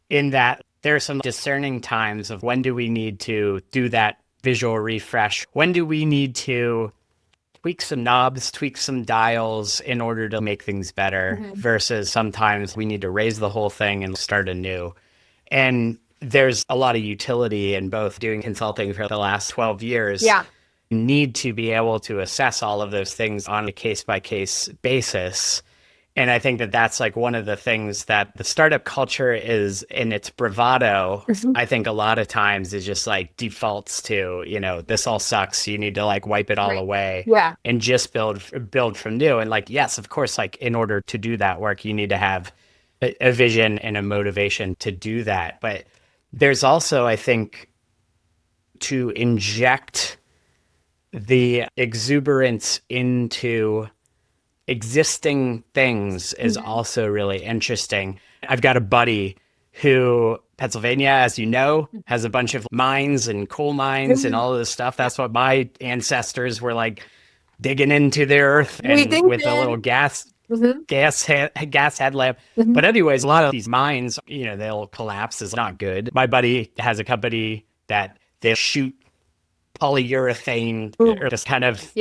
in that there are some discerning times of when do we need to do that visual refresh? When do we need to tweak some knobs, tweak some dials in order to make things better versus sometimes we need to raise the whole thing and start anew. And there's a lot of utility in both. Doing consulting for the last 12 years. You need to be able to assess all of those things on a case-by-case basis And I think that that's like one of the things that the startup culture is in its bravado. I think a lot of times is just like defaults to, this all sucks. You need to like wipe it all
Right.
away
Yeah.
and just build from new. And like, yes, of course, like in order to do that work, you need to have a vision and a motivation to do that. But there's also, I think, to inject the exuberance into existing things is also really interesting. I've got a buddy who, Pennsylvania, as you know, has a bunch of mines and coal mines and all of this stuff. That's what my ancestors were like digging into the earth and with a little gas headlamp. But anyways, a lot of these mines, they'll collapse. It's not good. My buddy has a company that they'll shoot polyurethane or this kind of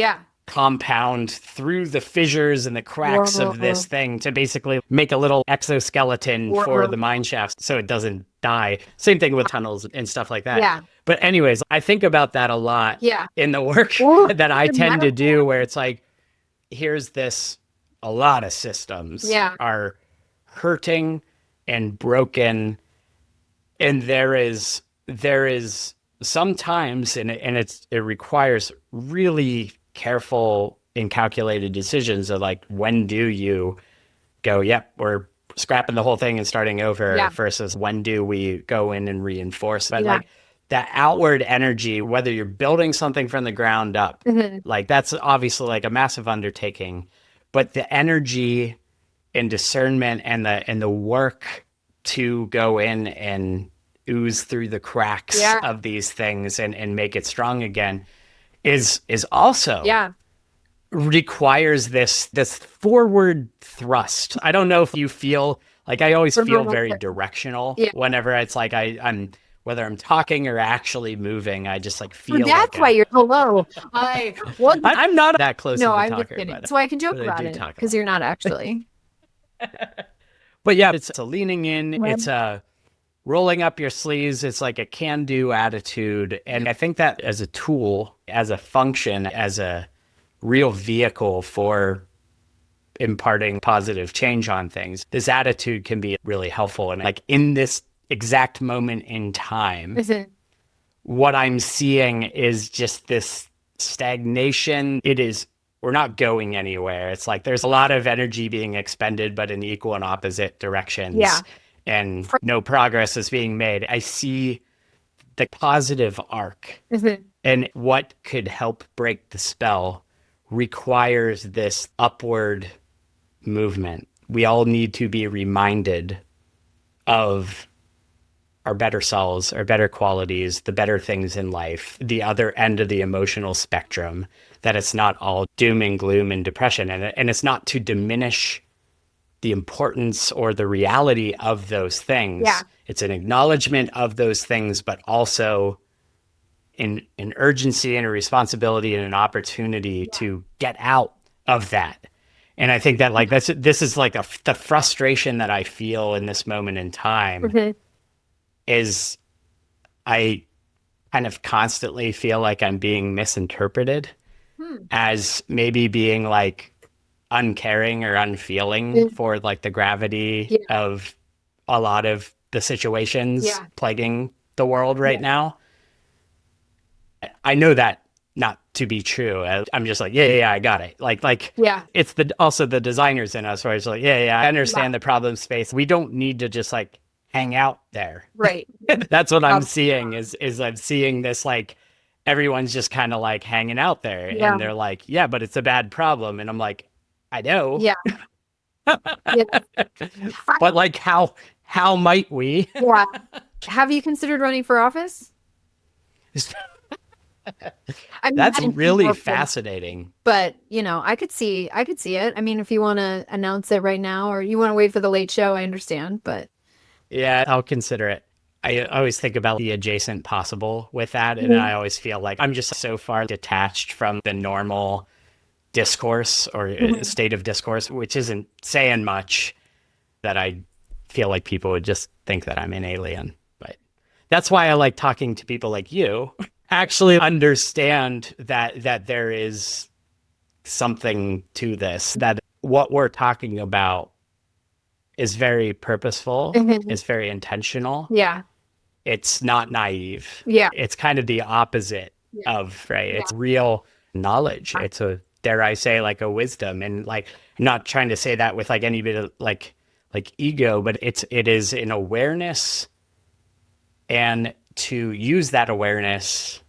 compound through the fissures and the cracks of this thing to basically make a little exoskeleton for the mine shafts so it doesn't die. Same thing with tunnels and stuff like that.
Yeah.
But anyways, I think about that a lot in the work that I tend to do, where it's like, here's this, a lot of systems are hurting and broken. And there is sometimes, and it requires really careful and calculated decisions of like, when do you go, yep, we're scrapping the whole thing and starting over, versus when do we go in and reinforce. But like that outward energy, whether you're building something from the ground up, like that's obviously like a massive undertaking, but the energy and discernment and the work to go in and ooze through the cracks of these things and make it strong again is also requires this forward thrust. I don't know if you feel like, I always feel very directional whenever it's like I'm whether I'm talking or actually moving, I just like feel
that's why you're hello.
I'm not that close to the
I'm
talker.
Just kidding. That's why I can joke about it, because you're not actually.
But yeah, it's a leaning in, it's a rolling up your sleeves. It's like a can-do attitude. And I think that as a tool, as a function, as a real vehicle for imparting positive change on things, this attitude can be really helpful. And like in this exact moment in time, what I'm seeing is just this stagnation. We're not going anywhere. It's like there's a lot of energy being expended, but in equal and opposite directions. And no progress is being made. I see the positive arc. And what could help break the spell requires this upward movement. We all need to be reminded of our better selves, our better qualities, the better things in life, the other end of the emotional spectrum, that it's not all doom and gloom and depression. And it's not to diminish the importance or the reality of those things. It's an acknowledgement of those things, but also an urgency and a responsibility and an opportunity to get out of that. And I think that like this is like the frustration that I feel in this moment in time is I kind of constantly feel like I'm being misinterpreted as maybe being like uncaring or unfeeling for like the gravity of a lot of the situations plaguing the world right now. I know that not to be true. I'm just like, yeah, I got it. Like, it's also the designers in us where it's like, I understand the problem space. We don't need to just like hang out there.
Right.
That's what I'm seeing is I'm seeing this, like, everyone's just kind of like hanging out there and they're like, yeah, but it's a bad problem. And I'm like, I know. But like, how might we?
Have you considered running for office?
That's really fascinating.
But I could see it. I mean, if you want to announce it right now or you want to wait for the late show, I understand. But
yeah, I'll consider it. I always think about the adjacent possible with that. And I always feel like I'm just so far detached from the normal discourse or state of discourse, which isn't saying much, that I feel like people would just think that I'm an alien. But that's why I like talking to people like you, actually understand that there is something to this, that what we're talking about is very purposeful.
Mhm.
It's very intentional.
Yeah.
It's not naive.
Yeah.
It's kind of the opposite
Yeah.
of, right?
Yeah.
It's real knowledge. It's a, dare I say, like a wisdom. And like, I'm not trying to say that with like any bit of like ego, but it is an awareness, and to use that awareness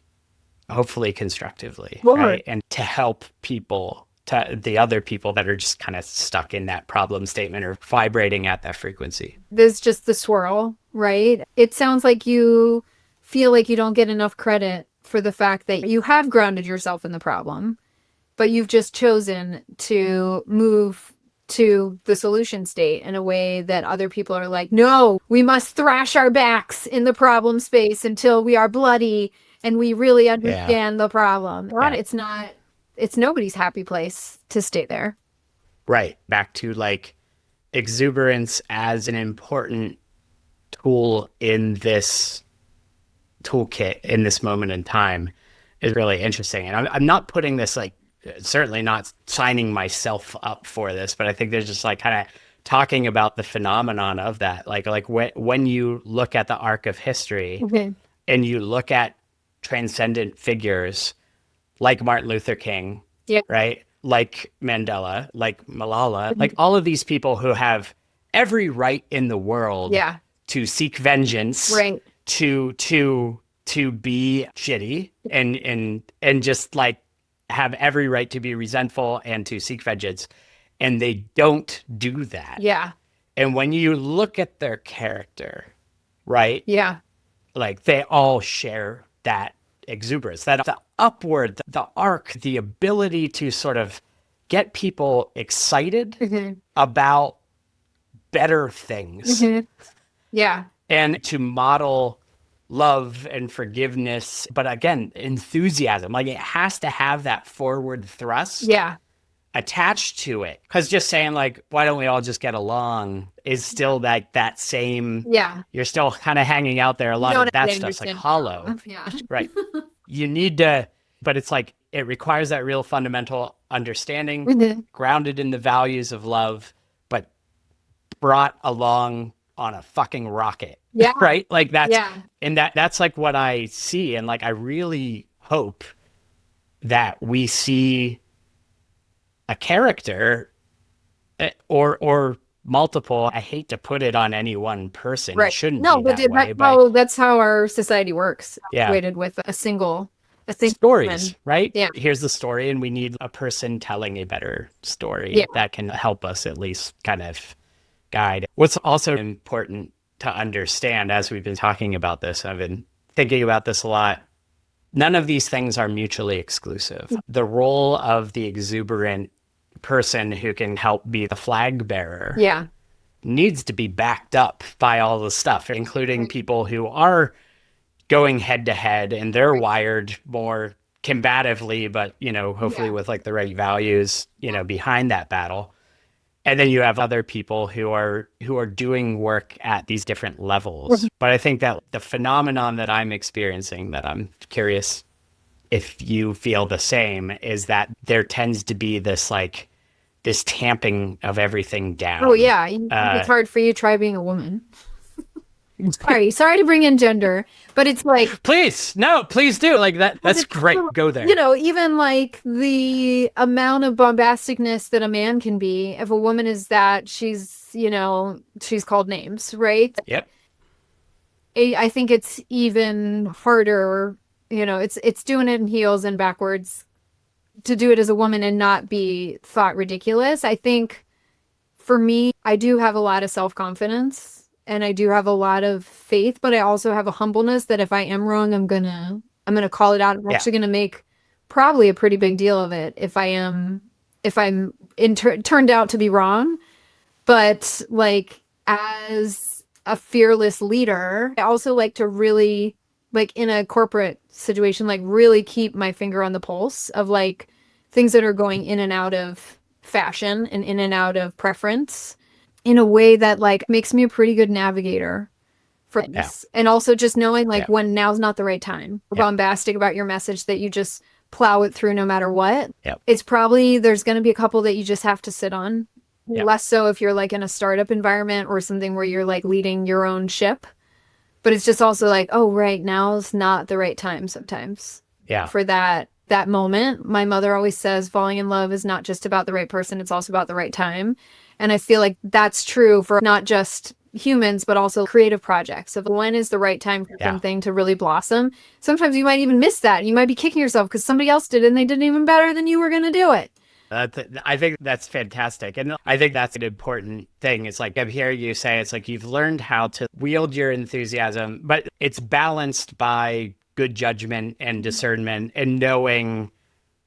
hopefully constructively,
Lord.
right? And to help people, to the other people that are just kind of stuck in that problem statement or vibrating at that frequency.
There's just the swirl, right? It sounds like you feel like you don't get enough credit for the fact that you have grounded yourself in the problem, but you've just chosen to move to the solution state in a way that other people are like, no, we must thrash our backs in the problem space until we are bloody and we really understand the problem.
Yeah.
It's nobody's happy place to stay there.
Right. Back to like exuberance as an important tool in this toolkit in this moment in time is really interesting. And I'm not putting this like, certainly not signing myself up for this, but I think there's just like kind of talking about the phenomenon of that. Like when you look at the arc of history and you look at transcendent figures like Martin Luther King, right? Like Mandela, like Malala, like all of these people who have every right in the world to seek vengeance,
right?
To be shitty and just like have every right to be resentful and to seek vengeance, and they don't do that.
Yeah.
And when you look at their character, right?
Yeah.
Like they all share that exuberance, that the upward, the arc, the ability to sort of get people excited about better things.
Yeah.
And to model love and forgiveness, but again, enthusiasm. Like it has to have that forward thrust attached to it. Because just saying like, why don't we all just get along is still like that same, you're still kind of hanging out there. A lot of that stuff's like hollow. Right. You need to, but it's like, it requires that real fundamental understanding, grounded in the values of love, but brought along on a fucking rocket. Right. Like that's, and that's like what I see. And like, I really hope that we see a character or multiple. I hate to put it on any one person. It shouldn't be that way.
But that's how our society works. Weighted with a single
stories, right?
Yeah.
Here's the story, and we need a person telling a better story that can help us at least kind of guide. What's also important to understand as we've been talking about this, I've been thinking about this a lot. None of these things are mutually exclusive. The role of the exuberant person who can help be the flag bearer needs to be backed up by all the stuff, including people who are going head to head and they're wired more combatively, but, you know, hopefully with like the right values, you know, behind that battle. And then you have other people who are doing work at these different levels. But I think that the phenomenon that I'm experiencing, that I'm curious if you feel the same, is that there tends to be this like this tamping of everything down.
Oh yeah, it's hard for you. Try being a woman. Sorry to bring in gender, but it's like,
please do. Like that's great. Go there.
You know, even like the amount of bombasticness that a man can be, if a woman is that, she's called names, right?
Yep.
I think it's even harder, it's doing it in heels and backwards to do it as a woman and not be thought ridiculous. I think for me, I do have a lot of self-confidence. And I do have a lot of faith, but I also have a humbleness that if I am wrong, I'm gonna call it out. I'm actually gonna make probably a pretty big deal of it if I'm turned out to be wrong. But like as a fearless leader, I also like to really, like in a corporate situation, like really keep my finger on the pulse of like things that are going in and out of fashion and in and out of preference, in a way that like makes me a pretty good navigator for this. And also just knowing like when now's not the right time. Bombastic about your message, that you just plow it through no matter what.
Yep.
It's probably, there's going to be a couple that you just have to sit on.
Yep.
Less so if you're like in a startup environment or something where you're like leading your own ship. But it's just also like, oh, right, now's not the right time sometimes.
Yeah.
For that moment. My mother always says falling in love is not just about the right person, it's also about the right time. And I feel like that's true for not just humans, but also creative projects of when is the right time for something to really blossom. Sometimes you might even miss that. You might be kicking yourself because somebody else did it and they did even better than you were going to do it.
I think that's fantastic. And I think that's an important thing. It's like I'm hearing you say, it's like you've learned how to wield your enthusiasm, but it's balanced by good judgment and discernment and knowing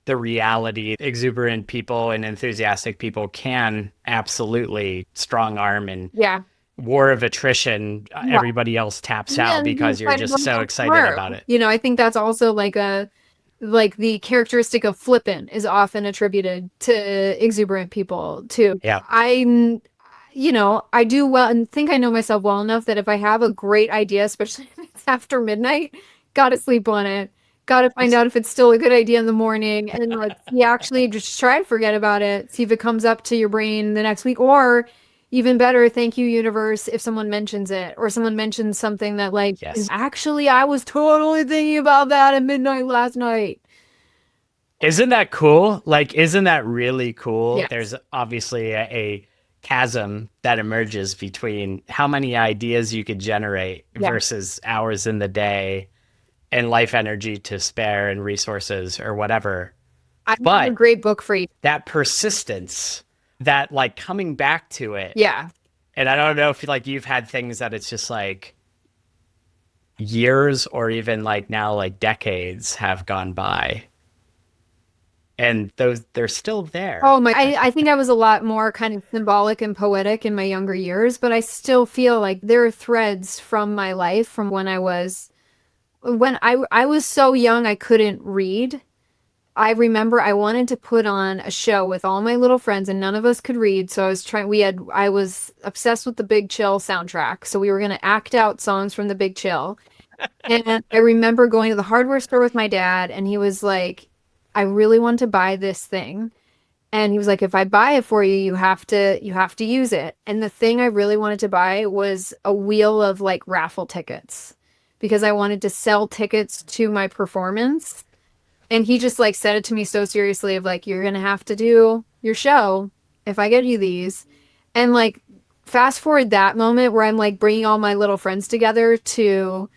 the reality. Exuberant people and enthusiastic people can absolutely strong arm and war of attrition. Everybody else taps out because you're just so excited about it.
You know, I think that's also like the characteristic of flippant is often attributed to exuberant people too.
Yeah.
I do well and think I know myself well enough that if I have a great idea, especially if it's after midnight, gotta sleep on it. Gotta find out if it's still a good idea in the morning. And you actually just try to forget about it. See if it comes up to your brain the next week. Or even better, thank you, universe, if someone mentions it or someone mentions something that actually, I was totally thinking about that at midnight last night.
Isn't that cool? Like, isn't that really cool?
Yes.
There's obviously a chasm that emerges between how many ideas you could generate versus hours in the day and life energy to spare and resources or whatever.
I have a great book for you.
That persistence, that like coming back to it.
Yeah.
And I don't know if like you've had things that it's just like years or even like now like decades have gone by. And they're still there.
Oh my! I think I was a lot more kind of symbolic and poetic in my younger years, but I still feel like there are threads from my life from when I was so young I couldn't read. I remember I wanted to put on a show with all my little friends and none of us could read. So I was obsessed with the Big Chill soundtrack. So we were going to act out songs from the Big Chill. And I remember going to the hardware store with my dad and he was like, I really want to buy this thing. And he was like, if I buy it for you, you have to use it. And the thing I really wanted to buy was a wheel of like raffle tickets because I wanted to sell tickets to my performance. And he just like said it to me so seriously of like, you're going to have to do your show if I get you these. And like, fast forward that moment where I'm like bringing all my little friends together to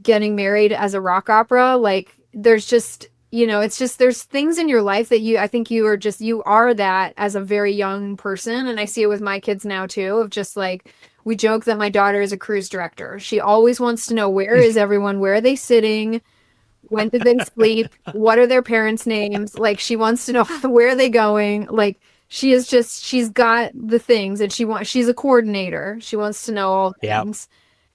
getting married as a rock opera. Like there's just, it's just, there's things in your life that I think you are that as a very young person. And I see it with my kids now too, of just like, we joke that my daughter is a cruise director. She always wants to know, where is everyone? Where are they sitting? When did they sleep? What are their parents' names? Like, she wants to know where are they going? Like, she's got the things and she's a coordinator. She wants to know all things.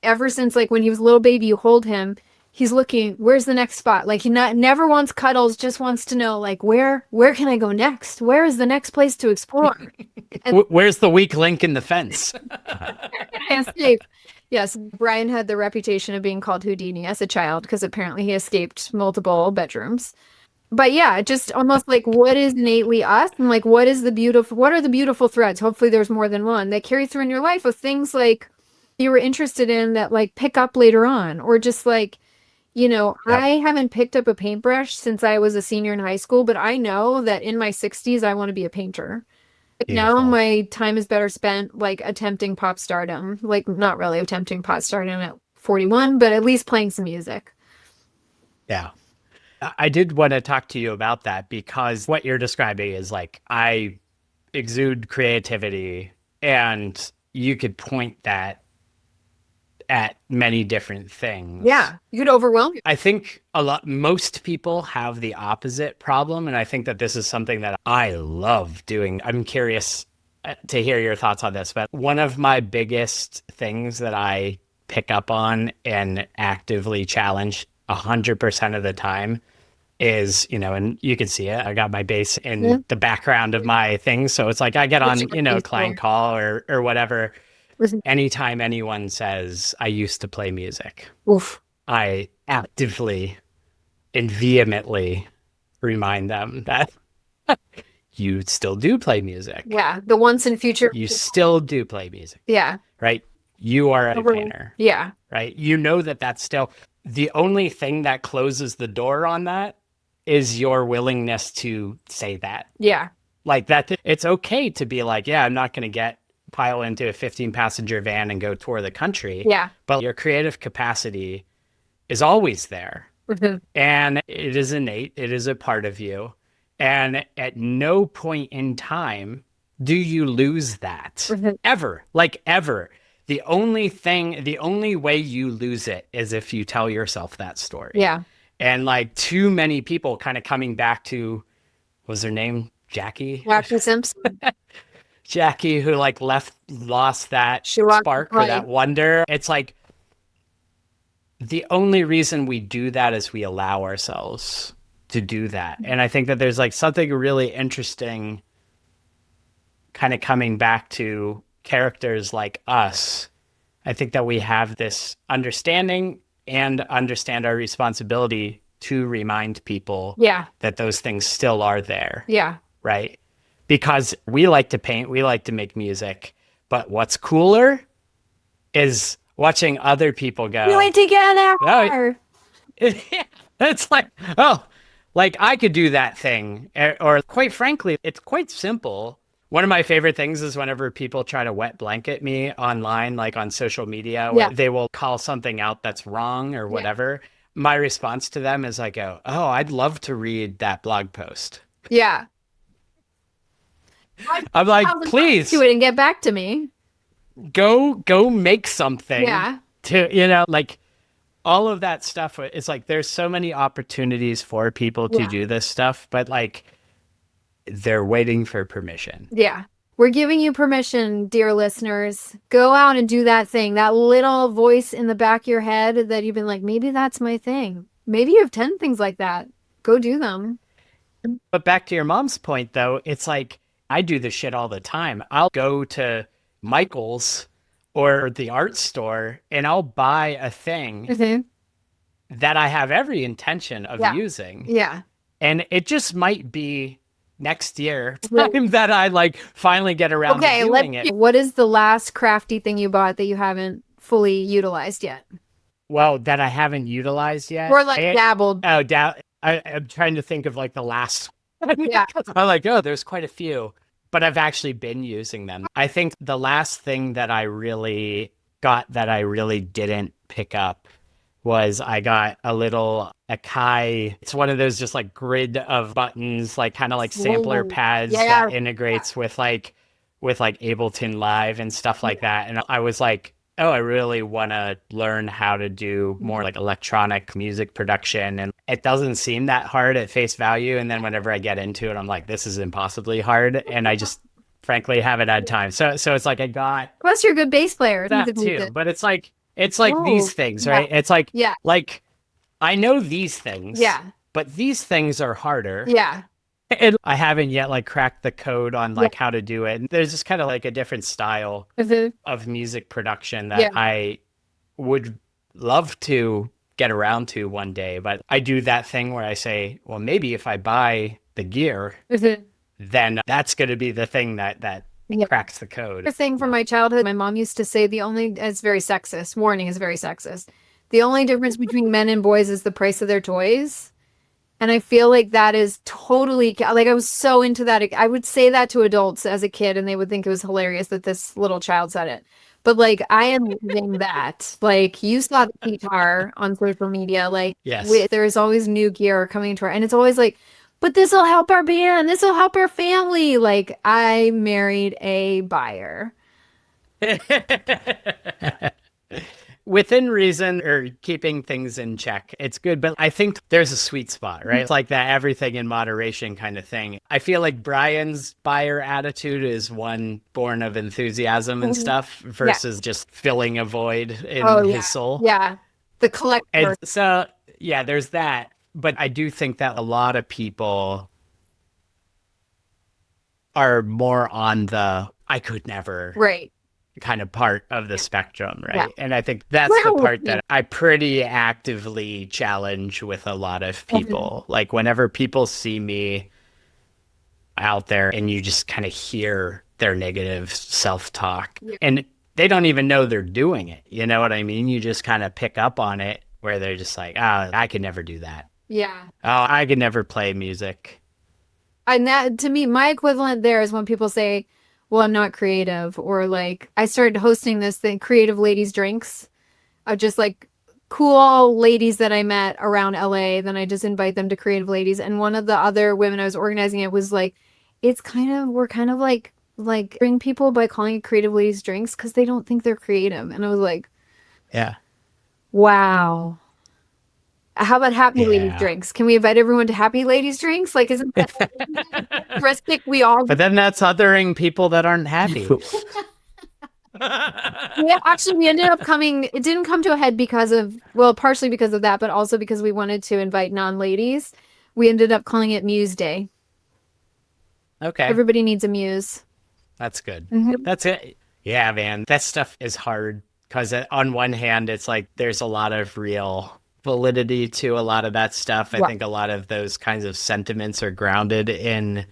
Ever since like when he was a little baby, you hold him, he's looking, where's the next spot? Like he never wants cuddles, just wants to know like, where can I go next? Where is the next place to explore? And
where's the weak link in the fence?
I escape. Yes, Brian had the reputation of being called Houdini as a child because apparently he escaped multiple bedrooms. But yeah, just almost like what is innately us and like what are the beautiful threads? Hopefully there's more than one that carry through in your life of things like you were interested in that like pick up later on, or just like, I haven't picked up a paintbrush since I was a senior in high school, but I know that in my 60s, I want to be a painter. Beautiful. Now my time is better spent like attempting pop stardom, like not really attempting pop stardom at 41, but at least playing some music.
Yeah. I did want to talk to you about that because what you're describing is like, I exude creativity and you could point that at many different things.
Yeah, you could overwhelm you.
I think most people have the opposite problem. And I think that this is something that I love doing. I'm curious to hear your thoughts on this, but one of my biggest things that I pick up on and actively challenge 100% of the time is, and you can see it, I got my bass in the background of my things. So it's like, I get on, client call or whatever. Anytime anyone says, I used to play music,
Oof.
I actively and vehemently remind them that you still do play music.
Yeah. The once and future.
You still do play music,
Yeah.
right? You are a painter,
Yeah.
right? You know that that's still the only thing that closes the door on that is your willingness to say that.
Yeah.
Like that, it's okay to be like, yeah, I'm not going to pile into a 15-passenger van and go tour the country.
Yeah.
But your creative capacity is always there. And it is innate. It is a part of you. And at no point in time do you lose that ever, like ever. The only way you lose it is if you tell yourself that story.
Yeah.
And like too many people kind of coming back to, what was her name? Jackie
Simpson.
Jackie, who like lost that spark or that wonder. It's like the only reason we do that is we allow ourselves to do that. And I think that there's like something really interesting kind of coming back to characters like us. I think that we have this understanding and understand our responsibility to remind people that those things still are there.
Yeah.
Right? Because we like to paint, we like to make music, but what's cooler is watching other people go,
do it together.
Oh, it's like, oh, like I could do that thing. Or quite frankly, it's quite simple. One of my favorite things is whenever people try to wet blanket me online, like on social media, where they will call something out that's wrong or whatever. My response to them is I go, oh, I'd love to read that blog post.
Yeah.
I'm like, please
do it and get back to me.
Go make something.
Yeah.
To, like all of that stuff. It's like, there's so many opportunities for people to do this stuff, but like they're waiting for permission.
Yeah. We're giving you permission, dear listeners. Go out and do that thing, that little voice in the back of your head that you've been like, maybe that's my thing. Maybe you have 10 things like that. Go do them.
But back to your mom's point, though, it's like, I do this shit all the time. I'll go to Michael's or the art store and I'll buy a thing that I have every intention of using.
Yeah.
And it just might be next year time that I like finally get around to doing it.
What is the last crafty thing you bought that you haven't fully utilized yet?
Well, that I haven't utilized yet.
Or like dabbled.
Oh, I'm trying to think of like the last.
Yeah.
I'm like, oh, there's quite a few, but I've actually been using them. I think the last thing that I really got that I really didn't pick up was I got a little Akai. It's one of those just like grid of buttons, like kind of like sampler pads that integrates with like Ableton Live and stuff like that. And I was like, oh, I really want to learn how to do more like electronic music production. And it doesn't seem that hard at face value. And then whenever I get into it, I'm like, this is impossibly hard. And I just frankly haven't had time. So it's like I got.
Plus, you're a good bass player.
That too. But it's like these things, right? It's like, like I know these things.
Yeah.
But these things are harder.
Yeah.
And I haven't yet like cracked the code on like how to do it. There's just kind of like a different style of music production that I would love to get around to one day. But I do that thing where I say, well, maybe if I buy the gear, then that's going to be the thing that cracks the code.
The thing from my childhood, my mom used to say it's very sexist. Warning, is very sexist. The only difference between men and boys is the price of their toys. And I feel like that is totally, like I was so into that. I would say that to adults as a kid and they would think it was hilarious that this little child said it. But like, I am living that. Like, you saw the guitar on social media. Like, there's always new gear coming to our, and it's always like, but this will help our band. This will help our family. Like, I married a buyer.
Within reason or keeping things in check, it's good. But I think there's a sweet spot, right? It's like that everything in moderation kind of thing. I feel like Brian's buyer attitude is one born of enthusiasm and stuff versus just filling a void in his soul.
Yeah. The collector.
And so, yeah, there's that. But I do think that a lot of people are more on the, I could never.
Right.
kind of part of the spectrum,
Yeah.
right? And I think that's the part that I pretty actively challenge with a lot of people. Like whenever people see me out there and you just kind of hear their negative self-talk and they don't even know they're doing it. You know what I mean? You just kind of pick up on it where they're just like, oh, I could never do that.
Yeah.
Oh, I could never play music.
And that, to me, my equivalent there is when people say, well, I'm not creative, or like I started hosting this thing, Creative Ladies Drinks, of just like cool ladies that I met around LA. Then I just invite them to Creative Ladies. And one of the other women I was organizing it was like, we're kind of like bring people by calling it Creative Ladies Drinks because they don't think they're creative. And I was like,
yeah,
wow. How about Happy Ladies Drinks? Can we invite everyone to Happy Ladies Drinks? Like, isn't that characteristic we all...
But then that's othering people that aren't happy.
Yeah, actually, we ended up coming... It didn't come to a head because of... Well, partially because of that, but also because we wanted to invite non-ladies. We ended up calling it Muse Day.
Okay.
Everybody needs a muse.
That's good. That's it. Yeah, man. That stuff is hard because on one hand, it's like there's a lot of real validity to a lot of that stuff. I think a lot of those kinds of sentiments are grounded in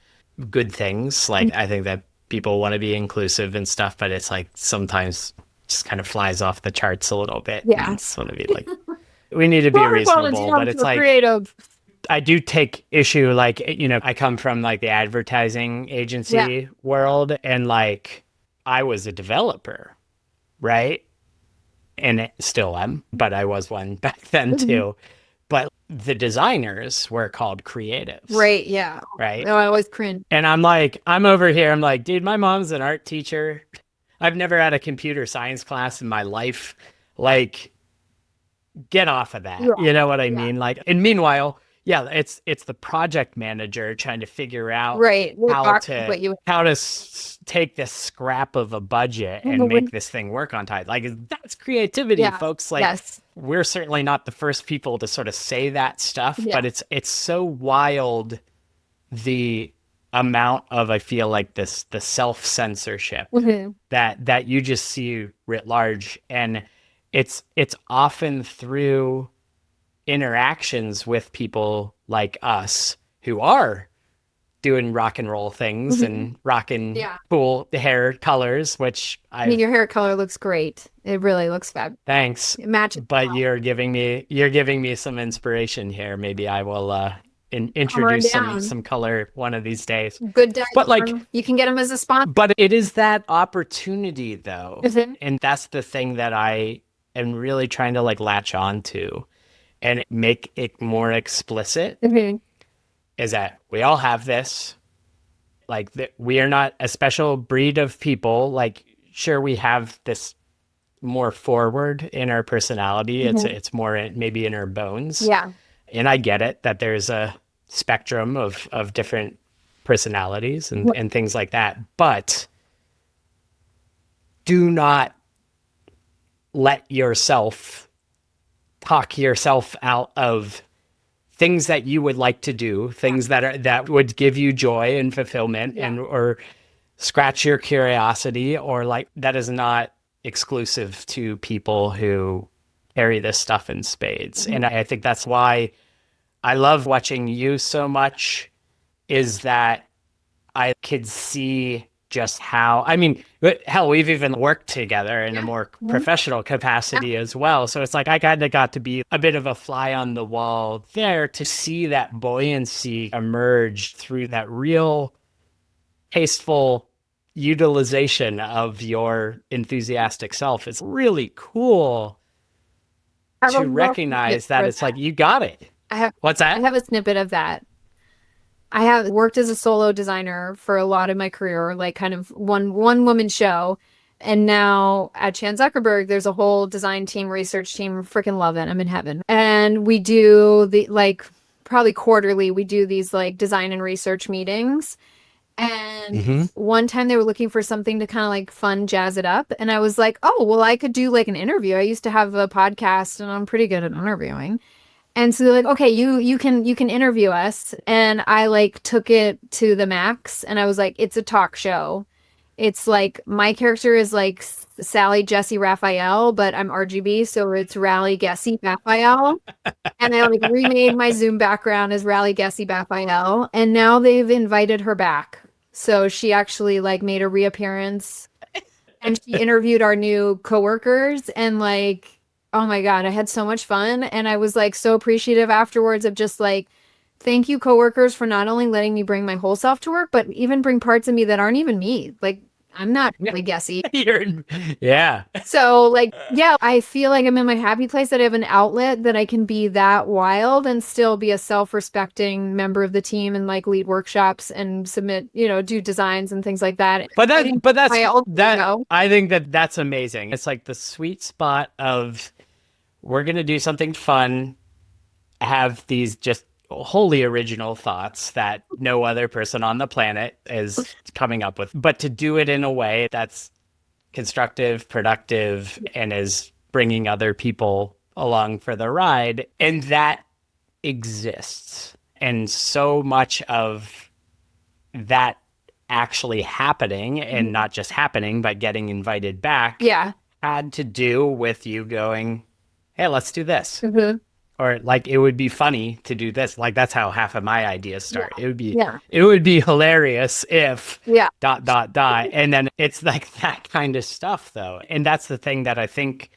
good things. Like I think that people want to be inclusive and stuff, but it's like sometimes just kind of flies off the charts a little bit.
Yeah.
I just want to be like, we need to be reasonable, but it's like
creative.
I do take issue, like, you know, I come from like the advertising agency world, and like I was a developer, right? And it still am, but I was one back then too. But the designers were called creatives.
Right, yeah.
Right?
No, I always cringe.
And I'm like, I'm over here, I'm like, dude, my mom's an art teacher. I've never had a computer science class in my life. Like, get off of that. You know what I mean? Like, and meanwhile, yeah, it's the project manager trying to figure out how to take this scrap of a budget and make this thing work on time. Like, that's creativity, folks. Like, we're certainly not the first people to sort of say that stuff, but it's so wild, the amount of, I feel like, the self-censorship that you just see writ large. And it's often through interactions with people like us who are doing rock and roll things and rocking cool hair colors, which I
mean, your hair color looks great. It really looks fab.
Thanks.
It matches.
But you're giving me some inspiration here. Maybe I will introduce some color one of these days.
Good day.
But like,
you can get them as a sponsor.
But it is that opportunity though. And that's the thing that I am really trying to like latch on to and make it more explicit, is that we all have this. Like, we are not a special breed of people. Like, sure, we have this more forward in our personality. It's more maybe in our bones.
Yeah.
And I get it that there's a spectrum of different personalities and things like that. But do not let yourself talk yourself out of things that you would like to do, things that would give you joy and fulfillment or scratch your curiosity, or like, that is not exclusive to people who carry this stuff in spades. And I think that's why I love watching you so much, is that I could see just how, I mean, hell, we've even worked together in a more professional capacity as well. So it's like, I kind of got to be a bit of a fly on the wall there to see that buoyancy emerge through that real tasteful utilization of your enthusiastic self. It's really cool to recognize that it's like, you got it. What's that?
I have a snippet of that. I have worked as a solo designer for a lot of my career, like kind of one woman show. And now at Chan Zuckerberg, there's a whole design team, research team. Freaking love it. I'm in heaven. And we do probably quarterly, we do these like design and research meetings. And one time they were looking for something to kind of like fun, jazz it up. And I was like, oh, well, I could do like an interview. I used to have a podcast and I'm pretty good at interviewing. And so they're like, okay, you can interview us. And I like took it to the max, and I was like, it's a talk show. It's like my character is like Sally, Jesse, Raphael, but I'm RGB, so it's Rally, Gessie, Raphael. And I like remade my Zoom background as Rally, Gessie, Raphael, and now they've invited her back. So she actually like made a reappearance, and she interviewed our new coworkers, and like, oh my God, I had so much fun. And I was like so appreciative afterwards of just like, thank you, coworkers, for not only letting me bring my whole self to work, but even bring parts of me that aren't even me. Like, I'm not really guessy.
Yeah.
So, like, yeah, I feel like I'm in my happy place that I have an outlet that I can be that wild and still be a self-respecting member of the team and like lead workshops and submit, do designs and things like that.
But that's
that
I think that's amazing. It's like the sweet spot of we're going to do something fun, have these just wholly original thoughts that no other person on the planet is coming up with, but to do it in a way that's constructive, productive, and is bringing other people along for the ride. And that exists. And so much of that actually happening, and not just happening, but getting invited back, had to do with you going, hey, let's do this. Or like, it would be funny to do this. Like, that's how half of my ideas start. It would be hilarious if ... And then it's like that kind of stuff though. And that's the thing that I think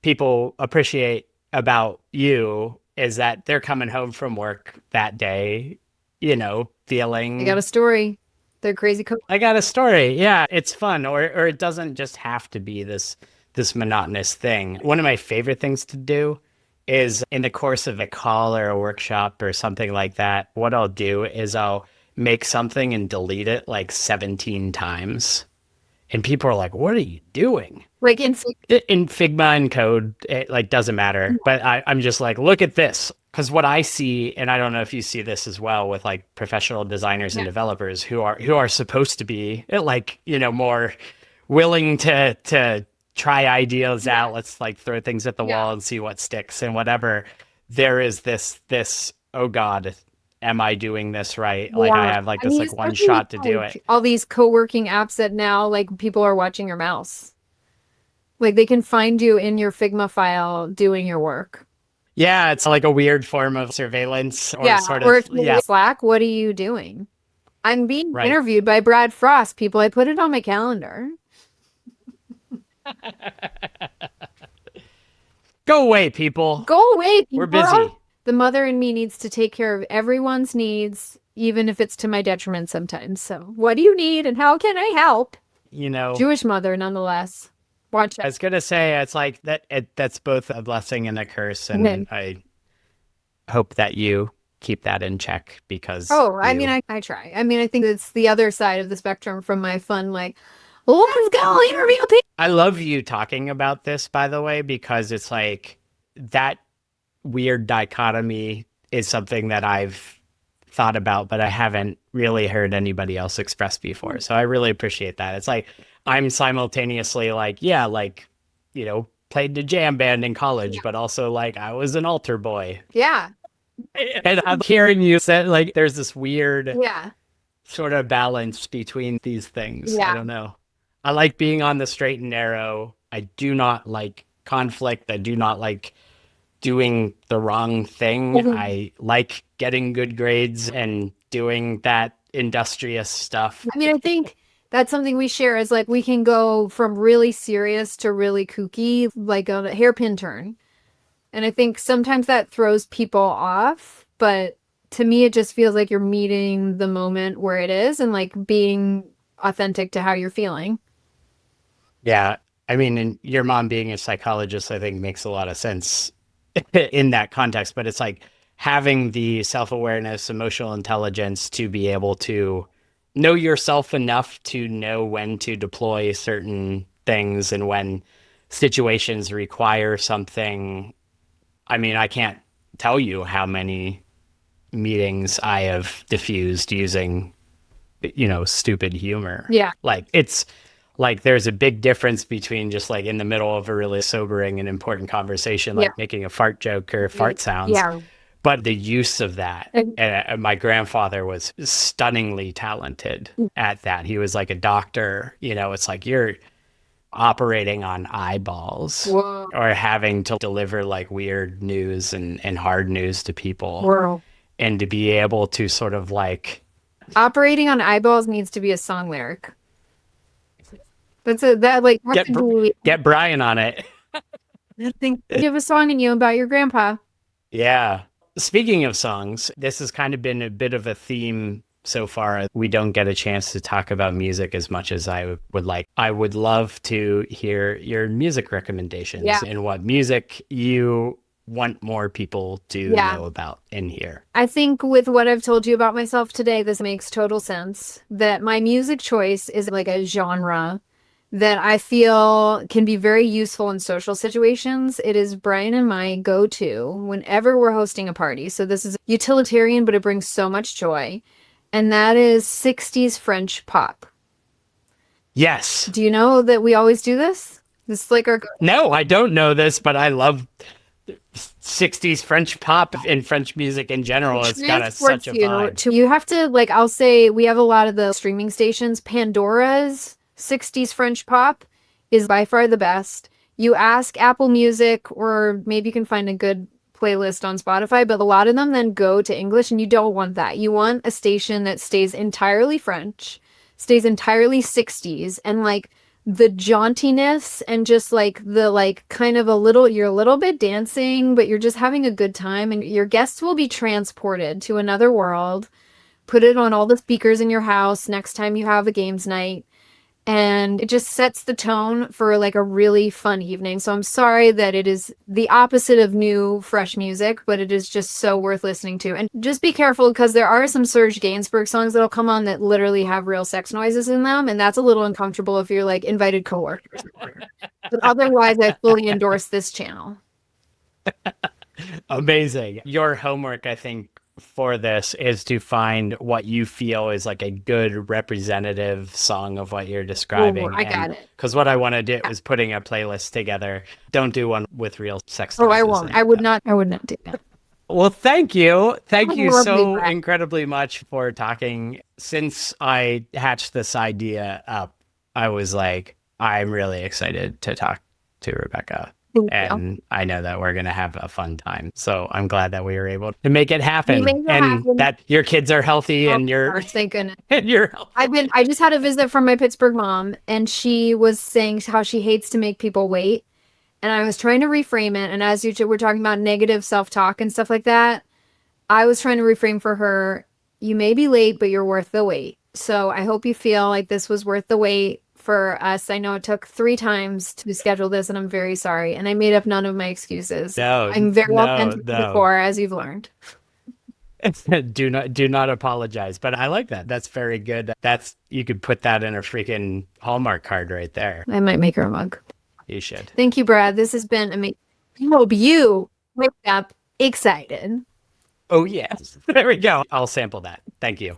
people appreciate about you, is that they're coming home from work that day, feeling,
I got a story. They're crazy.
I got a story. Yeah. It's fun. Or it doesn't just have to be this monotonous thing. One of my favorite things to do is in the course of a call or a workshop or something like that, what I'll do is I'll make something and delete it like 17 times. And people are like, what are you doing?
Like in
Figma and code, it like doesn't matter. But I'm just like, look at this. Because what I see, and I don't know if you see this as well with like professional designers and developers who are supposed to be like, more willing to try ideas out. Let's like throw things at the wall and see what sticks and whatever. There is this, oh God, am I doing this right? Like I have like this like one shot to do it.
All these co-working apps that now like people are watching your mouse. Like they can find you in your Figma file doing your work.
Yeah, it's like a weird form of surveillance or sort of.
Or if you're Slack, what are you doing? I'm being interviewed by Brad Frost, people. I put it on my calendar.
Go away, people.
Go away, people.
We're busy.
The mother in me needs to take care of everyone's needs, even if it's to my detriment sometimes. So what do you need and how can I help? Jewish mother, nonetheless. Watch it.
I was going to say, it's like that's both a blessing and a curse. And I hope that you keep that in check because.
I mean, I try. I mean, I think it's the other side of the spectrum from my fun, like, let's go interview people.
I love you talking about this, by the way, because it's like that weird dichotomy is something that I've thought about, but I haven't really heard anybody else express before. So I really appreciate that. It's like I'm simultaneously like, played the jam band in college, but also like I was an altar boy.
Yeah.
And I'm hearing you say like there's this weird sort of balance between these things. I don't know. I like being on the straight and narrow. I do not like conflict. I do not like doing the wrong thing. I like getting good grades and doing that industrious stuff.
I mean, I think that's something we share is like we can go from really serious to really kooky, like a hairpin turn. And I think sometimes that throws people off. But to me, it just feels like you're meeting the moment where it is and like being authentic to how you're feeling.
Yeah. I mean, and your mom being a psychologist, I think makes a lot of sense in that context, but it's like having the self-awareness, emotional intelligence to be able to know yourself enough to know when to deploy certain things and when situations require something. I mean, I can't tell you how many meetings I have diffused using, stupid humor.
Yeah.
Like it's like there's a big difference between just like in the middle of a really sobering and important conversation, like making a fart joke or fart sounds.
Yeah.
But the use of that, and my grandfather was stunningly talented at that. He was like a doctor. It's like you're operating on eyeballs.
Whoa.
Or having to deliver like weird news and hard news to people.
Whoa.
And to be able to sort of like...
Operating on eyeballs needs to be a song lyric.
Get Brian on it.
I think you have a song in you about your grandpa.
Yeah. Speaking of songs, this has kind of been a bit of a theme so far. We don't get a chance to talk about music as much as I would like. I would love to hear your music recommendations and what music you want more people to know about in here.
I think with what I've told you about myself today, this makes total sense. That my music choice is like a genre that I feel can be very useful in social situations. It is Brian and my go-to whenever we're hosting a party. So this is utilitarian, but it brings so much joy. And that is 60s French pop.
Yes.
Do you know that we always do this? This is like our...
No, I don't know this, but I love 60s French pop and French music in general. It's got such a vibe.
You have to, like, I'll say we have a lot of the streaming stations. Pandora's 60s French pop is by far the best. You ask Apple Music, or maybe you can find a good playlist on Spotify, but a lot of them then go to English, and you don't want that. You want a station that stays entirely French, stays entirely 60s, and like the jauntiness and just like the like kind of you're a little bit dancing, but you're just having a good time, and your guests will be transported to another world. Put it on all the speakers in your house next time you have a games night. And it just sets the tone for like a really fun evening. So I'm sorry that it is the opposite of new, fresh music, but it is just so worth listening to. And just be careful, because there are some Serge Gainsbourg songs that'll come on that literally have real sex noises in them. And that's a little uncomfortable if you're like invited coworkers. But otherwise, I fully endorse this channel.
Amazing. Your homework, I think, for this is to find what you feel is like a good representative song of what you're describing.
I got it.
Because what I want to do is putting a playlist together. Don't do one with real sex.
Oh, I won't. I would not do that.
Well, thank you. Thank you so incredibly much for talking. Since I hatched this idea up, I was like, I'm really excited to talk to Rebecca. And I know that we're going to have a fun time. So I'm glad that we were able to make it happen. That your kids are healthy and you're...
Thank goodness.
And you're healthy.
I just had a visit from my Pittsburgh mom, and she was saying how she hates to make people wait. And I was trying to reframe it. And as you were talking about negative self-talk and stuff like that, I was trying to reframe for her, you may be late, but you're worth the wait. So I hope you feel like this was worth the wait for us. I know it took 3 times to schedule this, and I'm very sorry. And I made up none of my excuses. I'm very well before, as you've learned.
Do not apologize. But I like that. That's very good. You could put that in a freaking Hallmark card right there.
I might make her a mug.
You should.
Thank you, Brad. This has been amazing. I hope you wake up excited.
Oh, yes. There we go. I'll sample that. Thank you.